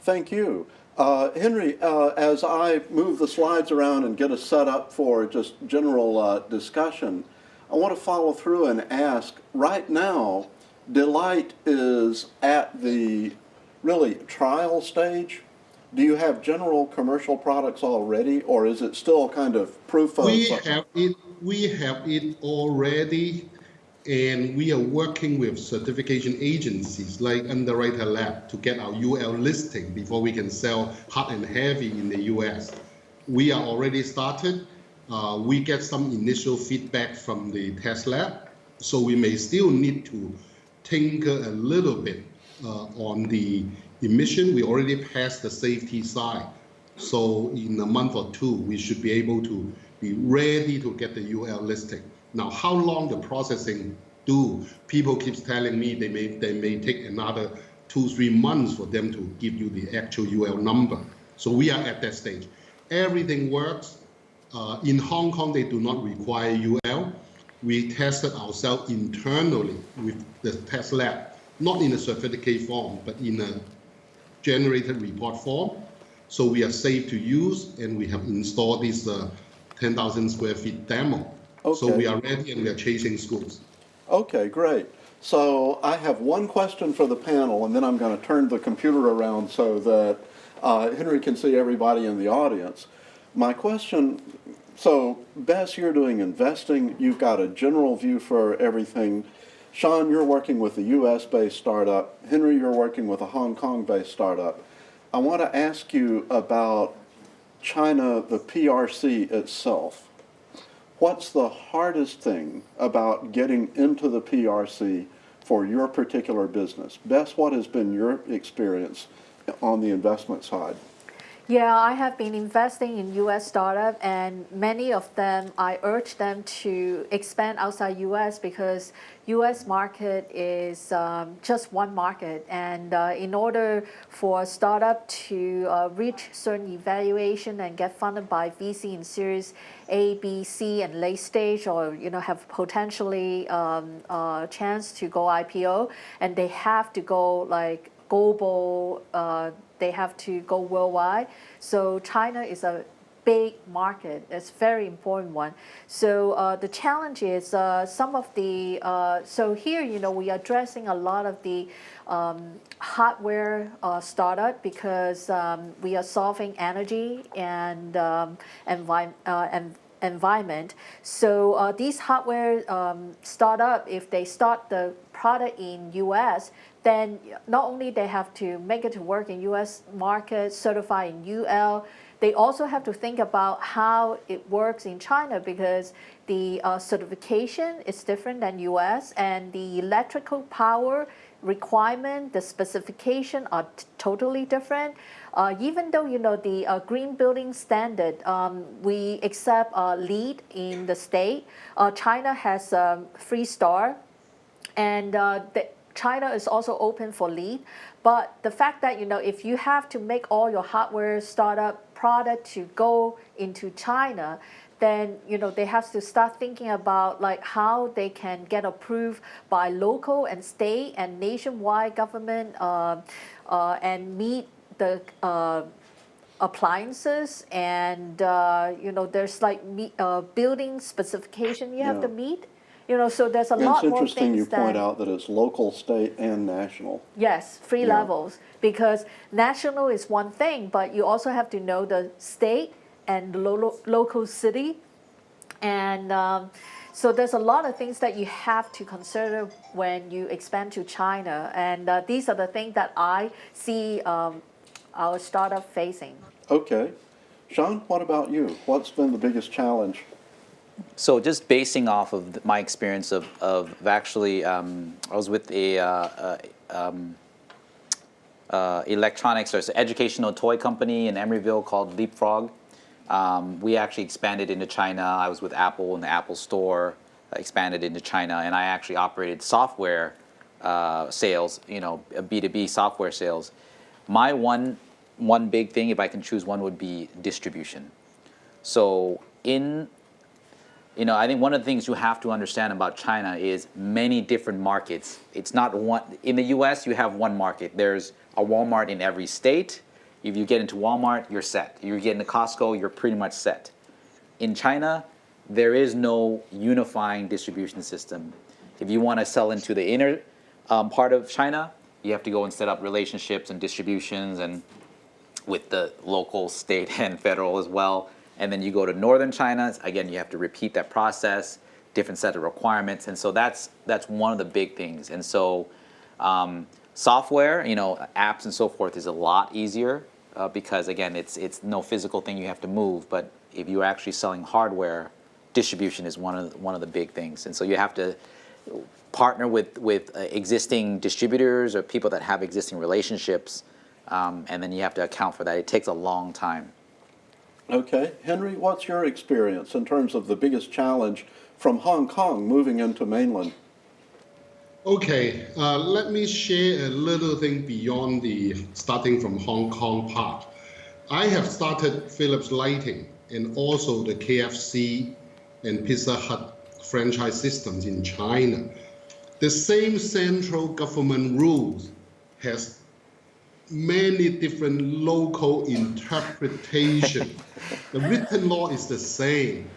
Thank you. Henry, as I move the slides around and get us set up for just general discussion, I want to follow through and ask, right now, Delight is at the really trial stage. Do you have general commercial products already, or is it still kind of proof of? We have it already, and we are working with certification agencies like Underwriter Lab to get our UL listing before we can sell hard and heavy in the US. We are already started. We get some initial feedback from the test lab, so we may still need to tinker a little bit on the emission. We already passed the safety side. So in a month or two, we should be able to be ready to get the UL listing. Now, how long the processing do? People keep telling me they may take another 2-3 months for them to give you the actual UL number. So we are at that stage. Everything works. In Hong Kong, they do not require UL. We tested ourselves internally with the test lab, not in a certificate form, but in a generated report form. So we are safe to use, and we have installed this 10,000 square feet demo. Okay. So we are ready, and we are chasing schools. Okay, great. So I have one question for the panel, and then I'm going to turn the computer around so that Henry can see everybody in the audience. My question, so Bess, you're doing investing. You've got a general view for everything. Sean, you're working with a US-based startup. Henry, you're working with a Hong Kong-based startup. I want to ask you about China, the PRC itself. What's the hardest thing about getting into the PRC for your particular business? Bess, what has been your experience on the investment side? Yeah, I have been investing in U.S. startup, and many of them, I urge them to expand outside U.S. because U.S. market is just one market, and in order for a startup to reach certain evaluation and get funded by VC in Series A, B, C, and late stage, or have potentially chance to go IPO, and they have to go like global. They have to go worldwide. So China is a big market. It's a very important one. So the challenge is some of the, so here, we are addressing a lot of the hardware startup because we are solving energy and environment. So these hardware startup, if they start the product in US, then not only they have to make it to work in US market, certify in UL, they also have to think about how it works in China because the certification is different than US, and the electrical power requirement, the specification are totally different. Even though the green building standard, we accept LEED in the state. China has 3 star, and China is also open for LEED, But the fact that, if you have to make all your hardware startup product to go into China, then, they have to start thinking about like how they can get approved by local and state and nationwide government and meet the appliances and there's like building specification you have to meet, so there's a It's lot more interesting you things point that, out that it's local, state, and national. yes, three Yeah. levels, because national is one thing, but you also have to know the state and the local city, and so there's a lot of things that you have to consider when you expand to China, and these are the things that I see our startup facing. Okay. Sean, what about you? What's been the biggest challenge? So just basing off of my experience of actually, I was with a electronics or educational toy company in Emeryville called Leapfrog. We actually expanded into China. I was with Apple in the Apple Store, expanded into China, and I actually operated software sales, B2B software sales. My one big thing, if I can choose one, would be distribution. So I think one of the things you have to understand about China is many different markets. It's not one. In the US, you have one market. There's a Walmart in every state. If you get into Walmart, you're set. You get into Costco, you're pretty much set. In China, there is no unifying distribution system. If you want to sell into the inner part of China, you have to go and set up relationships and distributions and with the local, state, and federal as well. And then you go to northern China, again, you have to repeat that process, different set of requirements. And so that's one of the big things. And so software, apps and so forth is a lot easier because, again, it's no physical thing you have to move. But if you're actually selling hardware, distribution is one of the big things. And so you have to partner with existing distributors or people that have existing relationships, and then you have to account for that. It takes a long time. Okay. Henry, what's your experience in terms of the biggest challenge from Hong Kong moving into mainland? Okay, let me share a little thing beyond the starting from Hong Kong part. I have started Philips Lighting and also the KFC and Pizza Hut franchise systems in China. The same central government rules has many different local interpretation. The written law is the same,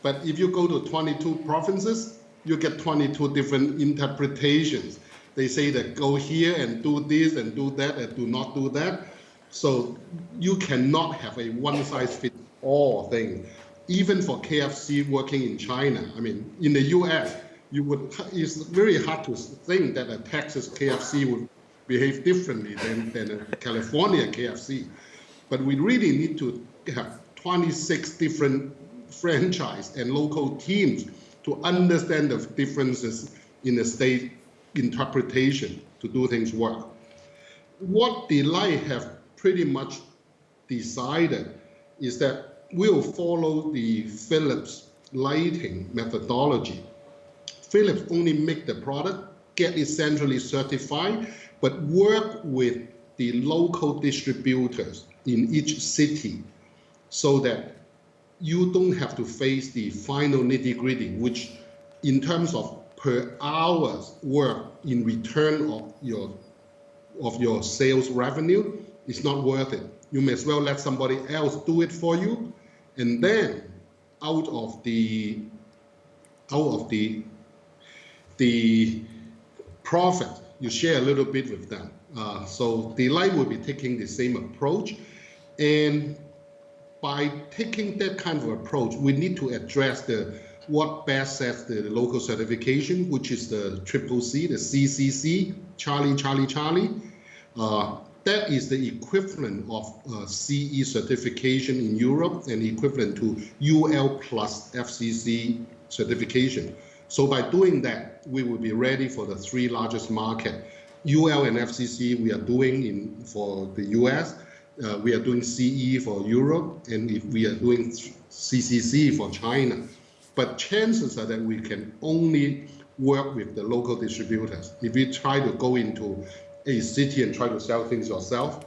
but if you go to 22 provinces, you get 22 different interpretations. They say that go here and do this and do that and do not do that. So you cannot have a one-size-fits-all thing. Even for KFC working in China, I mean, in the US, it's very hard to think that a Texas KFC would behave differently than a California KFC. But we really need to have 26 different franchise and local teams to understand the differences in the state interpretation to do things work. What Delight have pretty much decided is that we'll follow the Philips Lighting methodology. Philips only make the product, get it centrally certified, but work with the local distributors in each city so that you don't have to face the final nitty-gritty, which in terms of per hours work in return of your sales revenue, is not worth it. You may as well let somebody else do it for you, and then out of the profit, you share a little bit with them. So Delight will be taking the same approach, and by taking that kind of approach, we need to address what Bess says, the local certification, which is the CCC, the CCC, Charlie. That is the equivalent of CE certification in Europe and equivalent to UL plus FCC certification. So by doing that, we will be ready for the three largest market. UL and FCC we are doing for the US, we are doing CE for Europe, and if we are doing CCC for China. But chances are that we can only work with the local distributors. If we try to go into a city and try to sell things yourself,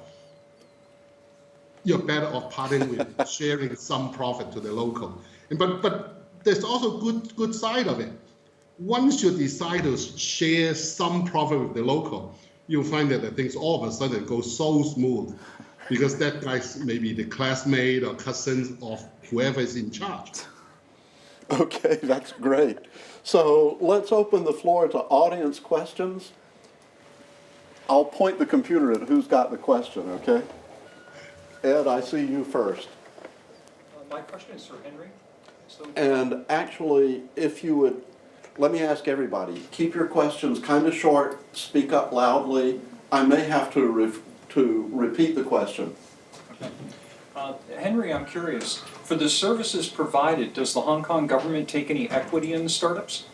you're better off parting with sharing some profit to the local. But there's also good side of it. Once you decide to share some profit with the local, you'll find that the things all of a sudden go so smooth because that guy's maybe the classmate or cousin of whoever is in charge. Okay, that's great. So let's open the floor to audience questions. I'll point the computer at who's got the question, okay? Ed, I see you first. My question is for Henry. And actually, if you would, let me ask everybody, keep your questions kind of short, speak up loudly. I may have to repeat the question. Okay. Henry, I'm curious, for the services provided, does the Hong Kong government take any equity in the startups?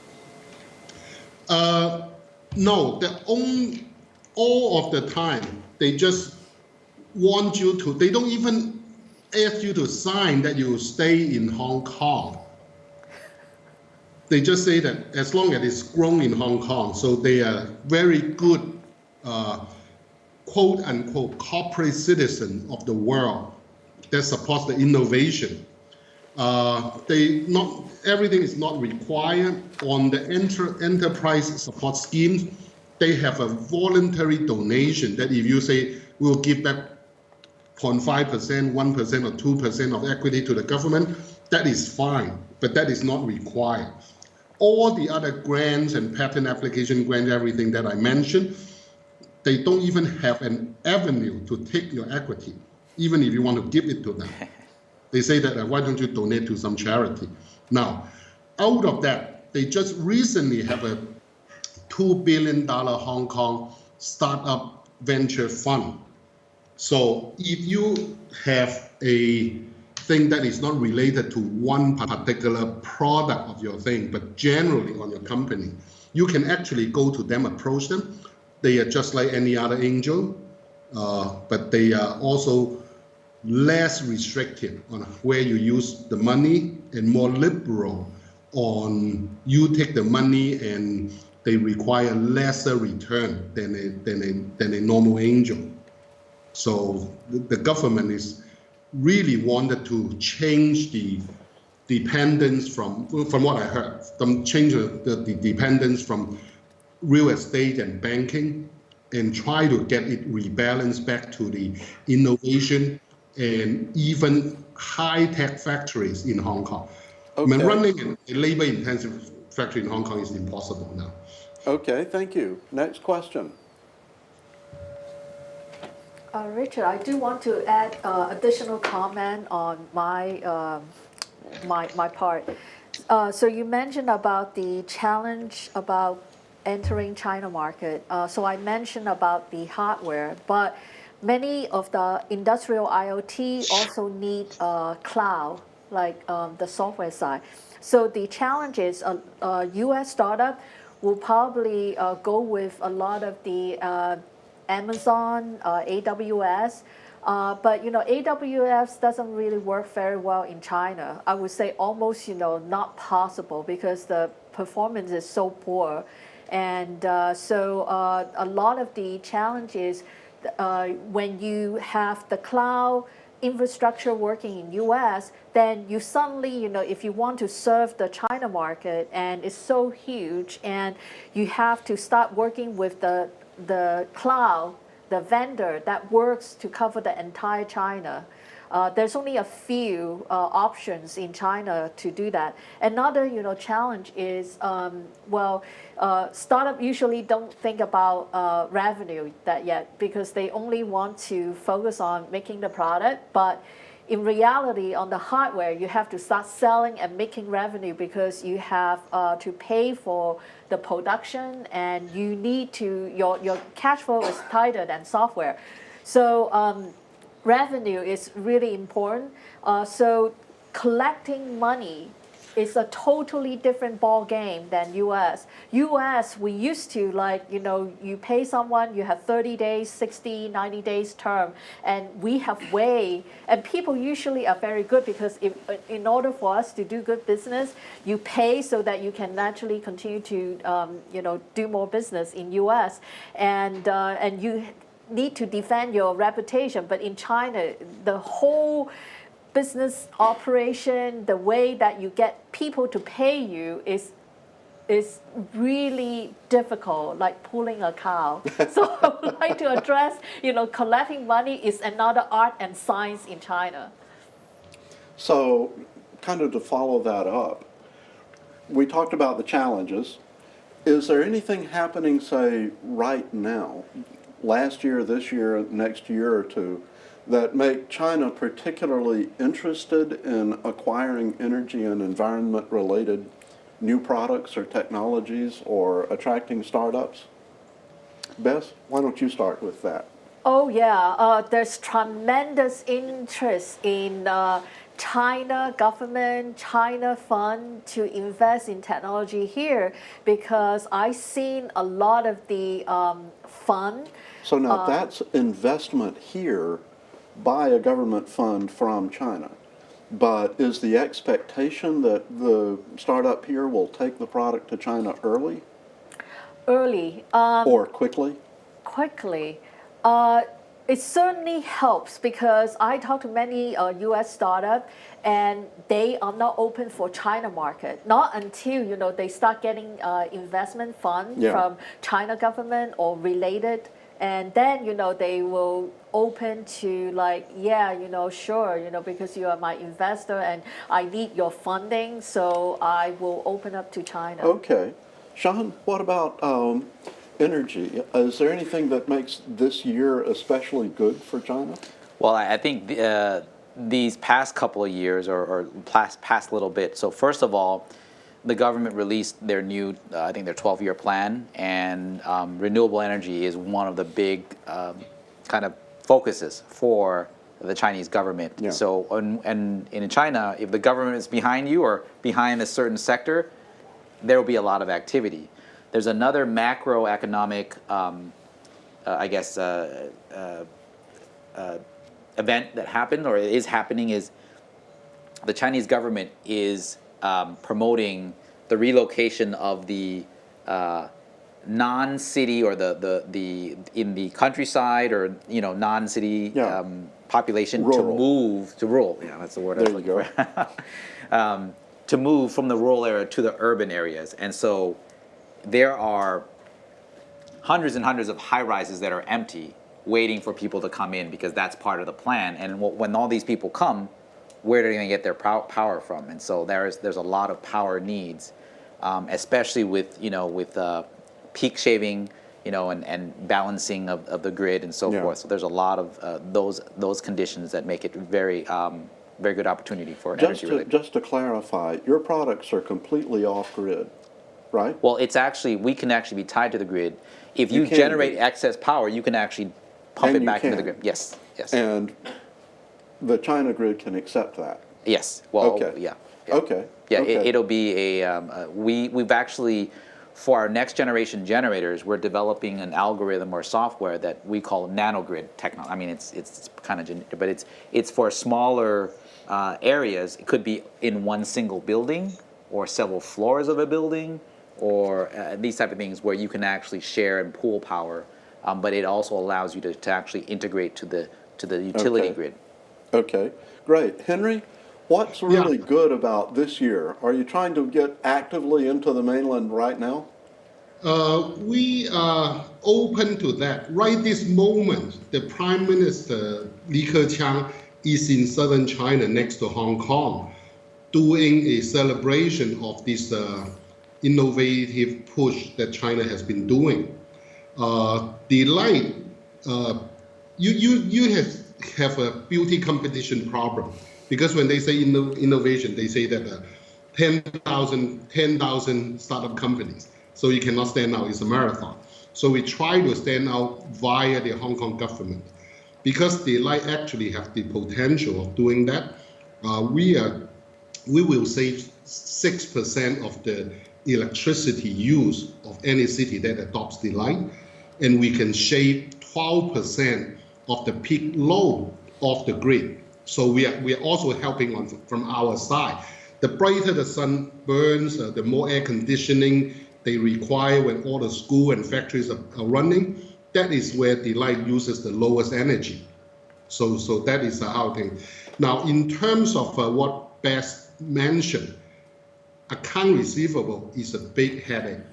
No, all of the time, they just want you to, they don't even ask you to sign that you stay in Hong Kong. They just say that as long as it's grown in Hong Kong, so they are very good, quote unquote, corporate citizen of the world that supports the innovation. Everything is not required on the enterprise support schemes. They have a voluntary donation that if you say we'll give back 0.5%, 1% or 2% of equity to the government, that is fine, but that is not required. All the other grants and patent application grants, everything that I mentioned, they don't even have an avenue to take your equity, even if you want to give it to them. They say that, why don't you donate to some charity? Now, out of that, they just recently have a $2 billion Hong Kong startup venture fund. So if you have a thing that is not related to one particular product of your thing, but generally on your company, you can actually go to them, approach them. They are just like any other angel, but they are also less restrictive on where you use the money and more liberal on you take the money and they require lesser return than a normal angel. So the government is really wanted to change the dependence from what I heard, change the dependence from real estate and banking and try to get it rebalanced back to the innovation and even high-tech factories in Hong Kong. Okay. I mean, running a labor-intensive factory in Hong Kong is impossible now. Okay, thank you. Next question. Richard, I do want to add additional comment on my my part. So you mentioned about the challenge about entering China market. So I mentioned about the hardware, but many of the industrial IoT also need cloud, like the software side. So the challenge is a US startup will probably go with a lot of the Amazon, AWS, but AWS doesn't really work very well in China. I would say almost not possible because the performance is so poor, and so a lot of the challenges when you have the cloud infrastructure working in US, then you suddenly, if you want to serve the China market and it's so huge and you have to start working with the cloud, the vendor that works to cover the entire China. There's only a few options in China to do that. Another, challenge is, startup usually don't think about revenue that yet because they only want to focus on making the product. But in reality, on the hardware, you have to start selling and making revenue because you have to pay for the production and you need to, your cash flow is tighter than software. So revenue is really important. So collecting money it's a totally different ball game than US. US, we used to like, you pay someone, you have 30 days, 60, 90 days term, and we have and people usually are very good because in order for us to do good business, you pay so that you can naturally continue to, do more business in US, and you need to defend your reputation. But in China, the whole business operation, the way that you get people to pay you is really difficult, like pulling a cow. So I would like to address, collecting money is another art and science in China. So, kind of to follow that up, we talked about the challenges. Is there anything happening, say, right now, last year, this year, next year or two, that make China particularly interested in acquiring energy and environment-related new products or technologies or attracting startups? Bess, why don't you start with that? Oh yeah, there's tremendous interest in China government, China fund to invest in technology here because I've seen a lot of the fund. So now that's investment here by a government fund from China. But is the expectation that the startup here will take the product to China early? Early. Or quickly? Quickly. It certainly helps because I talk to many U.S. startups and they are not open for China market. Not until they start getting investment fund from China government or related, and then they will open to like, sure, because you are my investor and I need your funding, so I will open up to China. Okay. Sean, what about energy? Is there anything that makes this year especially good for China? Well, I think these past couple of years or past little bit. So first of all, the government released their new, I think their 12-year plan, and renewable energy is one of the big kind of focuses for the Chinese government. Yeah. So, and in China, if the government is behind you or behind a certain sector, there will be a lot of activity. There's another macroeconomic, event that happened or is happening is the Chinese government is promoting the relocation of the non-city or the in the countryside or non-city population rural. to move to rural. Yeah, that's the word I was looking for. To move from the rural area to the urban areas, and so there are hundreds and hundreds of high-rises that are empty, waiting for people to come in because that's part of the plan. And when all these people come, where are they going to get their power from? And so there's a lot of power needs, especially with peak shaving, and balancing of the grid and so forth. So there's a lot of those conditions that make it very very good opportunity for an energy related. Just to clarify, your products are completely off grid, right? Well, it's actually we can actually be tied to the grid. If you generate excess power, you can actually pump it back into the grid. Yes, yes. And the China grid can accept that. Yes. Well, okay. Yeah. Okay. Yeah, okay. it'll be we've actually, for our next generation generators, we're developing an algorithm or software that we call nanogrid technology. I mean, it's kind of, but it's for smaller areas. It could be in one single building or several floors of a building or these type of things where you can actually share and pool power. But it also allows you to actually integrate to the utility grid. Okay, great. Henry, what's really good about this year? Are you trying to get actively into the mainland right now? We are open to that. Right this moment, the Prime Minister Li Keqiang is in southern China next to Hong Kong doing a celebration of this innovative push that China has been doing. You have a beauty competition problem because when they say innovation, they say that 10,000 startup companies, so you cannot stand out. It's a marathon. So we try to stand out via the Hong Kong government because they actually have the potential of doing that. We will save 6% of the electricity use of any city that adopts the light, and we can shave 12% of the peak load off the grid. So we are also helping from our side. The brighter the sun burns, the more air conditioning they require when all the school and factories are running. That is where the light uses the lowest energy. So that is our thing. Now, in terms of what Bess mentioned, account receivable is a big headache.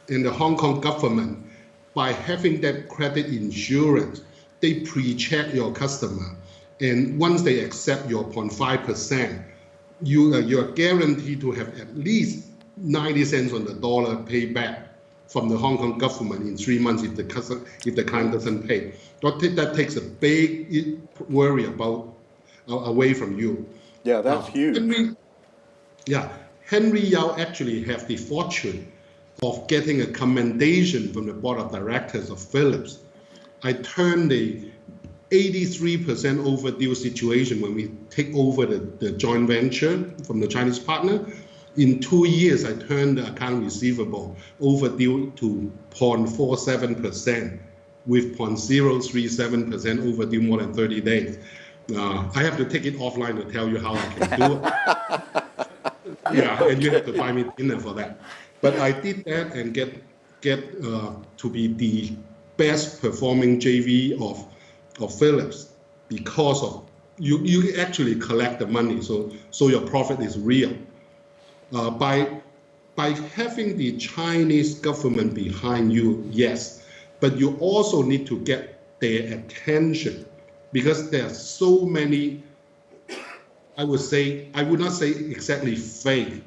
And the Hong Kong government, by having that credit insurance, they pre-check your customer. And once they accept your 0.5%, you're guaranteed to have at least 90 cents on the dollar payback from the Hong Kong government in 3 months if the client doesn't pay. That takes a big worry away from you. Yeah, that's huge. Henry Yao actually have the fortune of getting a commendation from the board of directors of Philips. I turned the 83% overdue situation when we take over the joint venture from the Chinese partner. In 2 years, I turned the account receivable overdue to 0.47% with 0.037% overdue more than 30 days. I have to take it offline to tell you how I can do it. Yeah, and you have to buy me dinner for that. But I did that and get to be the best performing JV of Philips because of you actually collect the money, so your profit is real. By having the Chinese government behind you, yes, but you also need to get their attention because there are so many, I would not say exactly fake,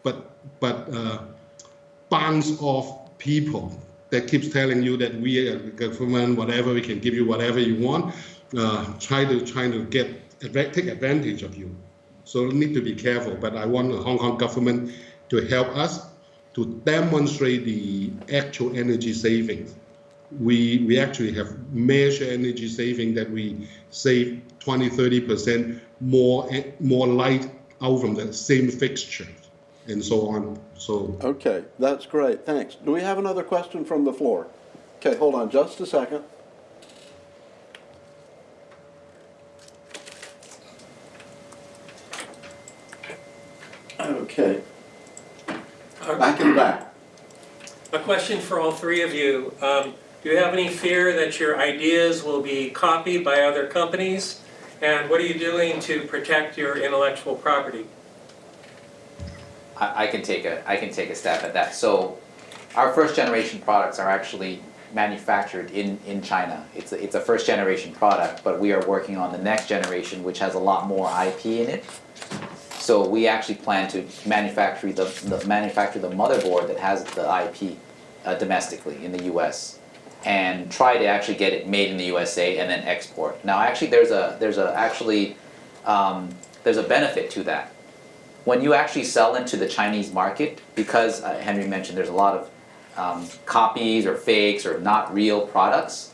but bunch of people that keeps telling you that we are the government, whatever, we can give you whatever you want, trying to take advantage of you. So we need to be careful, but I want the Hong Kong government to help us to demonstrate the actual energy savings. We actually have measured energy saving that we save 20-30% more light out from the same fixture and so on. So okay, that's great. Thanks. Do we have another question from the floor? Okay, hold on just a second. Okay. Back in the back. A question for all three of you. Do you have any fear that your ideas will be copied by other companies? And what are you doing to protect your intellectual property? I can take a stab at that. So our first generation products are actually manufactured in China. It's a first generation product, but we are working on the next generation, which has a lot more IP in it. So we actually plan to manufacture the motherboard that has the IP domestically in the U.S. and try to actually get it made in the USA and then export. Now, actually, there's a benefit to that. When you actually sell into the Chinese market, because Henry mentioned there's a lot of copies or fakes or not real products.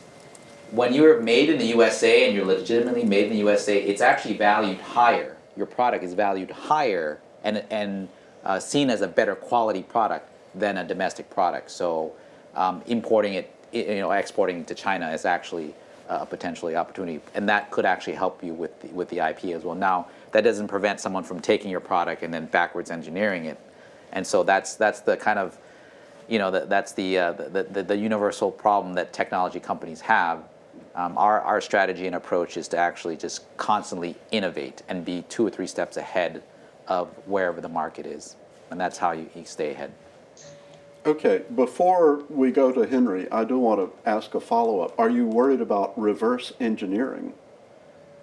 When you're made in the USA and you're legitimately made in the USA, it's actually valued higher. Your product is valued higher and seen as a better quality product than a domestic product. So importing it, exporting it to China is actually a potentially opportunity, and that could actually help you with the IP as well. Now, that doesn't prevent someone from taking your product and then backwards engineering it, and so that's the kind of, that's the universal problem that technology companies have. Our strategy and approach is to actually just constantly innovate and be 2 or 3 steps ahead of wherever the market is, and that's how you stay ahead. Okay, before we go to Henry, I do want to ask a follow-up. Are you worried about reverse engineering?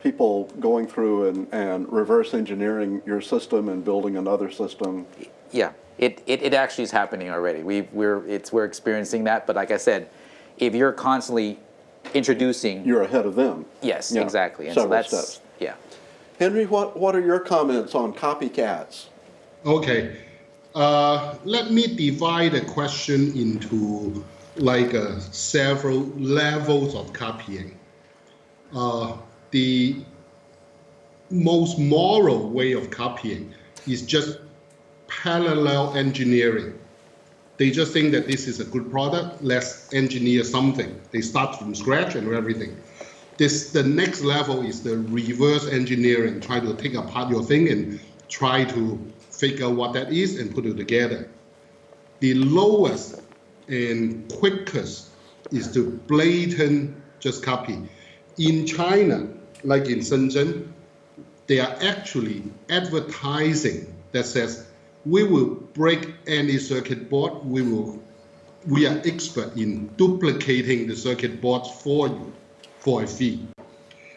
People going through and reverse engineering your system and building another system? Yeah, it actually is happening already. We're experiencing that, but like I said, if you're constantly introducing, you're ahead of them. Yes, Yeah, exactly. And several so that's steps. Yeah. Henry, what are your comments on copycats? okay. Let me divide the question into several levels of copying. The most moral way of copying is just parallel engineering. They just think that this is a good product, let's engineer something. They start from scratch and everything. The next level is the reverse engineering, try to take apart your thing and try to figure out what that is and put it together. The lowest and quickest is the blatant just copy. In China, like in Shenzhen, they are actually advertising that says, we will break any circuit board, we are expert in duplicating the circuit boards for you for a fee.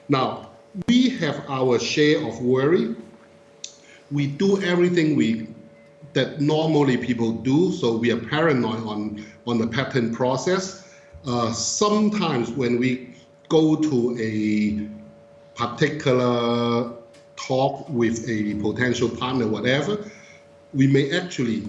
Now, we have our share of worry. We do everything that normally people do, so we are paranoid on the patent process. Sometimes when we go to a particular talk with a potential partner, whatever, we may actually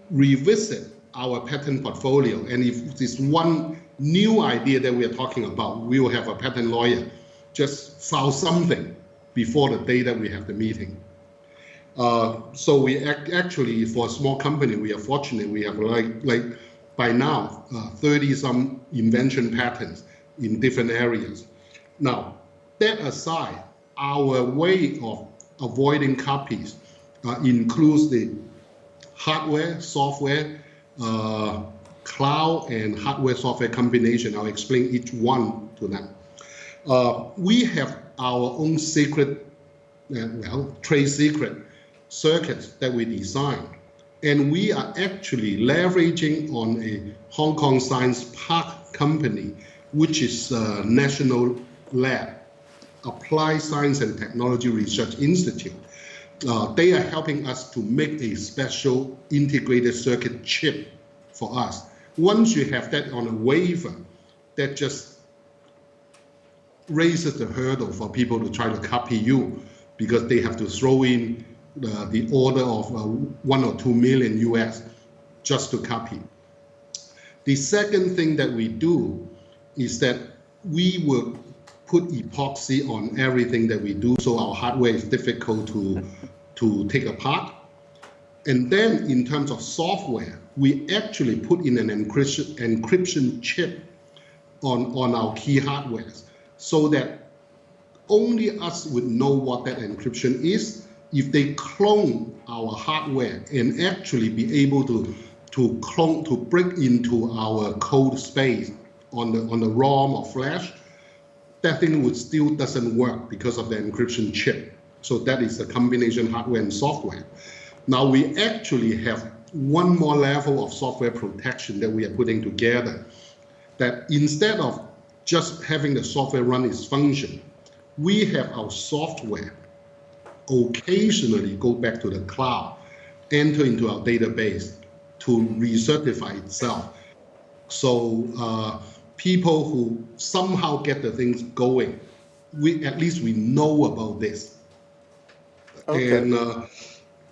revisit our patent portfolio. And if there's one new idea that we are talking about, we will have a patent lawyer just file something before the day that we have the meeting. So we actually, for a small company, we are fortunate. We have like by now 30 some invention patents in different areas. Now, that aside, our way of avoiding copies includes the hardware, software, cloud, and hardware software combination. I'll explain each one to them. We have our own secret, trade secret circuits that we design. And we are actually leveraging on a Hong Kong Science Park company, which is a national lab, Applied Science and Technology Research Institute. They are helping us to make a special integrated circuit chip for us. Once you have that on a wafer, that just raises the hurdle for people to try to copy you, because they have to throw in the order of 1 or 2 million US just to copy. The second thing that we do is that we will put epoxy on everything that we do, so our hardware is difficult to take apart. And then in terms of software, we actually put in an encryption chip on our key hardwares, so that only us would know what that encryption is. If they clone our hardware and actually be able to break into our code space on the ROM or flash, that thing would still doesn't work because of the encryption chip. So that is a combination hardware and software. Now we actually have one more level of software protection that we are putting together, that instead of just having the software run its function, we have our software occasionally go back to the cloud, enter into our database to recertify itself. So people who somehow get the things going, at least we know about this. Okay. And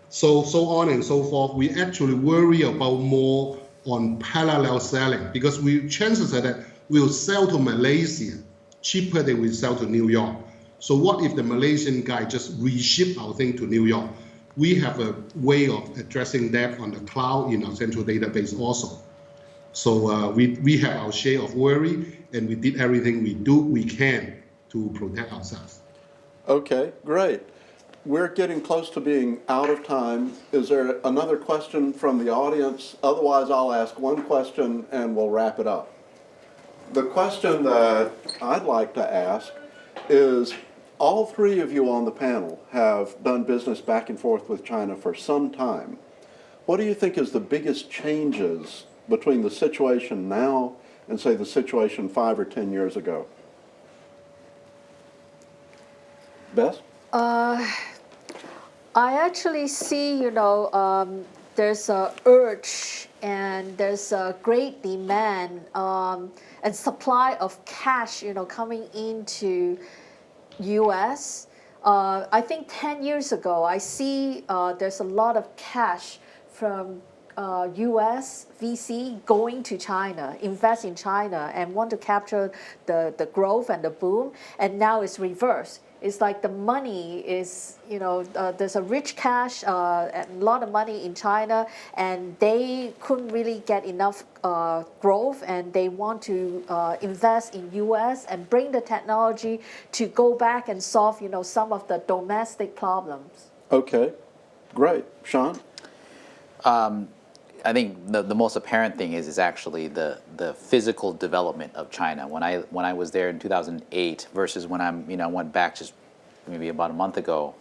so on and so forth. We actually worry about more on parallel selling, because chances are that we'll sell to Malaysia cheaper than we sell to New York. So what if the Malaysian guy just reship our thing to New York? We have a way of addressing that on the cloud in our central database also. So we have our share of worry, and we did everything we can to protect ourselves. Okay, great. We're getting close to being out of time. Is there another question from the audience? Otherwise, I'll ask one question and we'll wrap it up. The question that I'd like to ask is, all three of you on the panel have done business back and forth with China for some time. What do you think is the biggest changes between the situation now and, say, the situation 5 or 10 years ago? Bess? I actually see, there's a urge and there's a great demand and supply of cash, coming into U.S. I think 10 years ago, I see there's a lot of cash from U.S. VC going to China, invest in China, and want to capture the growth and the boom, and now it's reversed. It's like the money is, there's a rich cash, a lot of money in China, and they couldn't really get enough growth, and they want to invest in U.S. and bring the technology to go back and solve, some of the domestic problems. Okay, great. Sean? I think the most apparent thing is actually the physical development of China. When I was there in 2008 versus when I went back just maybe about a month ago,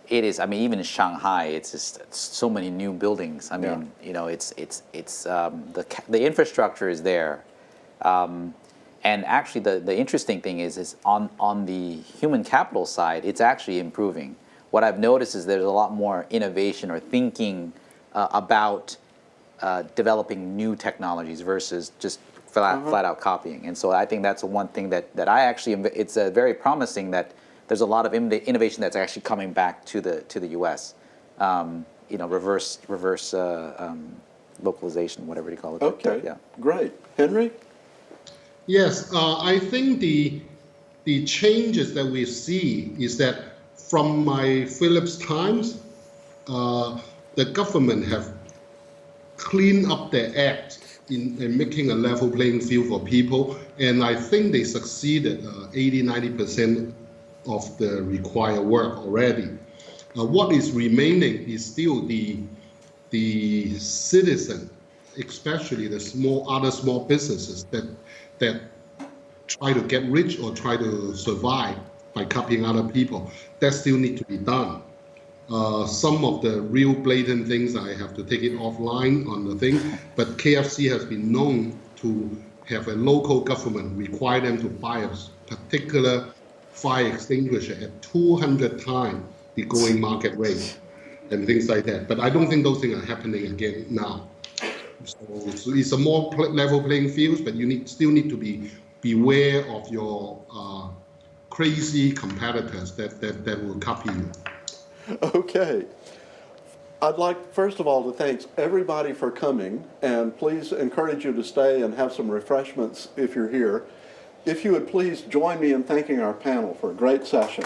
it is. I mean, even in Shanghai, it's just so many new buildings. I mean, it's the infrastructure is there, and actually the interesting thing is on the human capital side, it's actually improving. What I've noticed is there's a lot more innovation or thinking about developing new technologies versus just flat out copying. And so I think that's one thing that I actually, it's very promising that there's a lot of innovation that's actually coming back to the U.S. Reverse localization, whatever you call it. Okay, Yeah. Great. Henry? Yes, I think the changes that we see is that from my Philips times, the government have cleaned up their act in making a level playing field for people, and I think they succeeded 80-90% of the required work already. What is remaining is still the citizen, especially the other small businesses that try to get rich or try to survive by copying other people. That still need to be done. Some of the real blatant things I have to take it offline on the thing, but KFC has been known to have a local government require them to buy a particular fire extinguisher at 200 times the going market rate and things like that. But I don't think those things are happening again now. So it's a more level playing field, but you still need to beware of your crazy competitors that will copy you. Okay. I'd like, first of all, to thank everybody for coming, and please encourage you to stay and have some refreshments if you're here. If you would please join me in thanking our panel for a great session.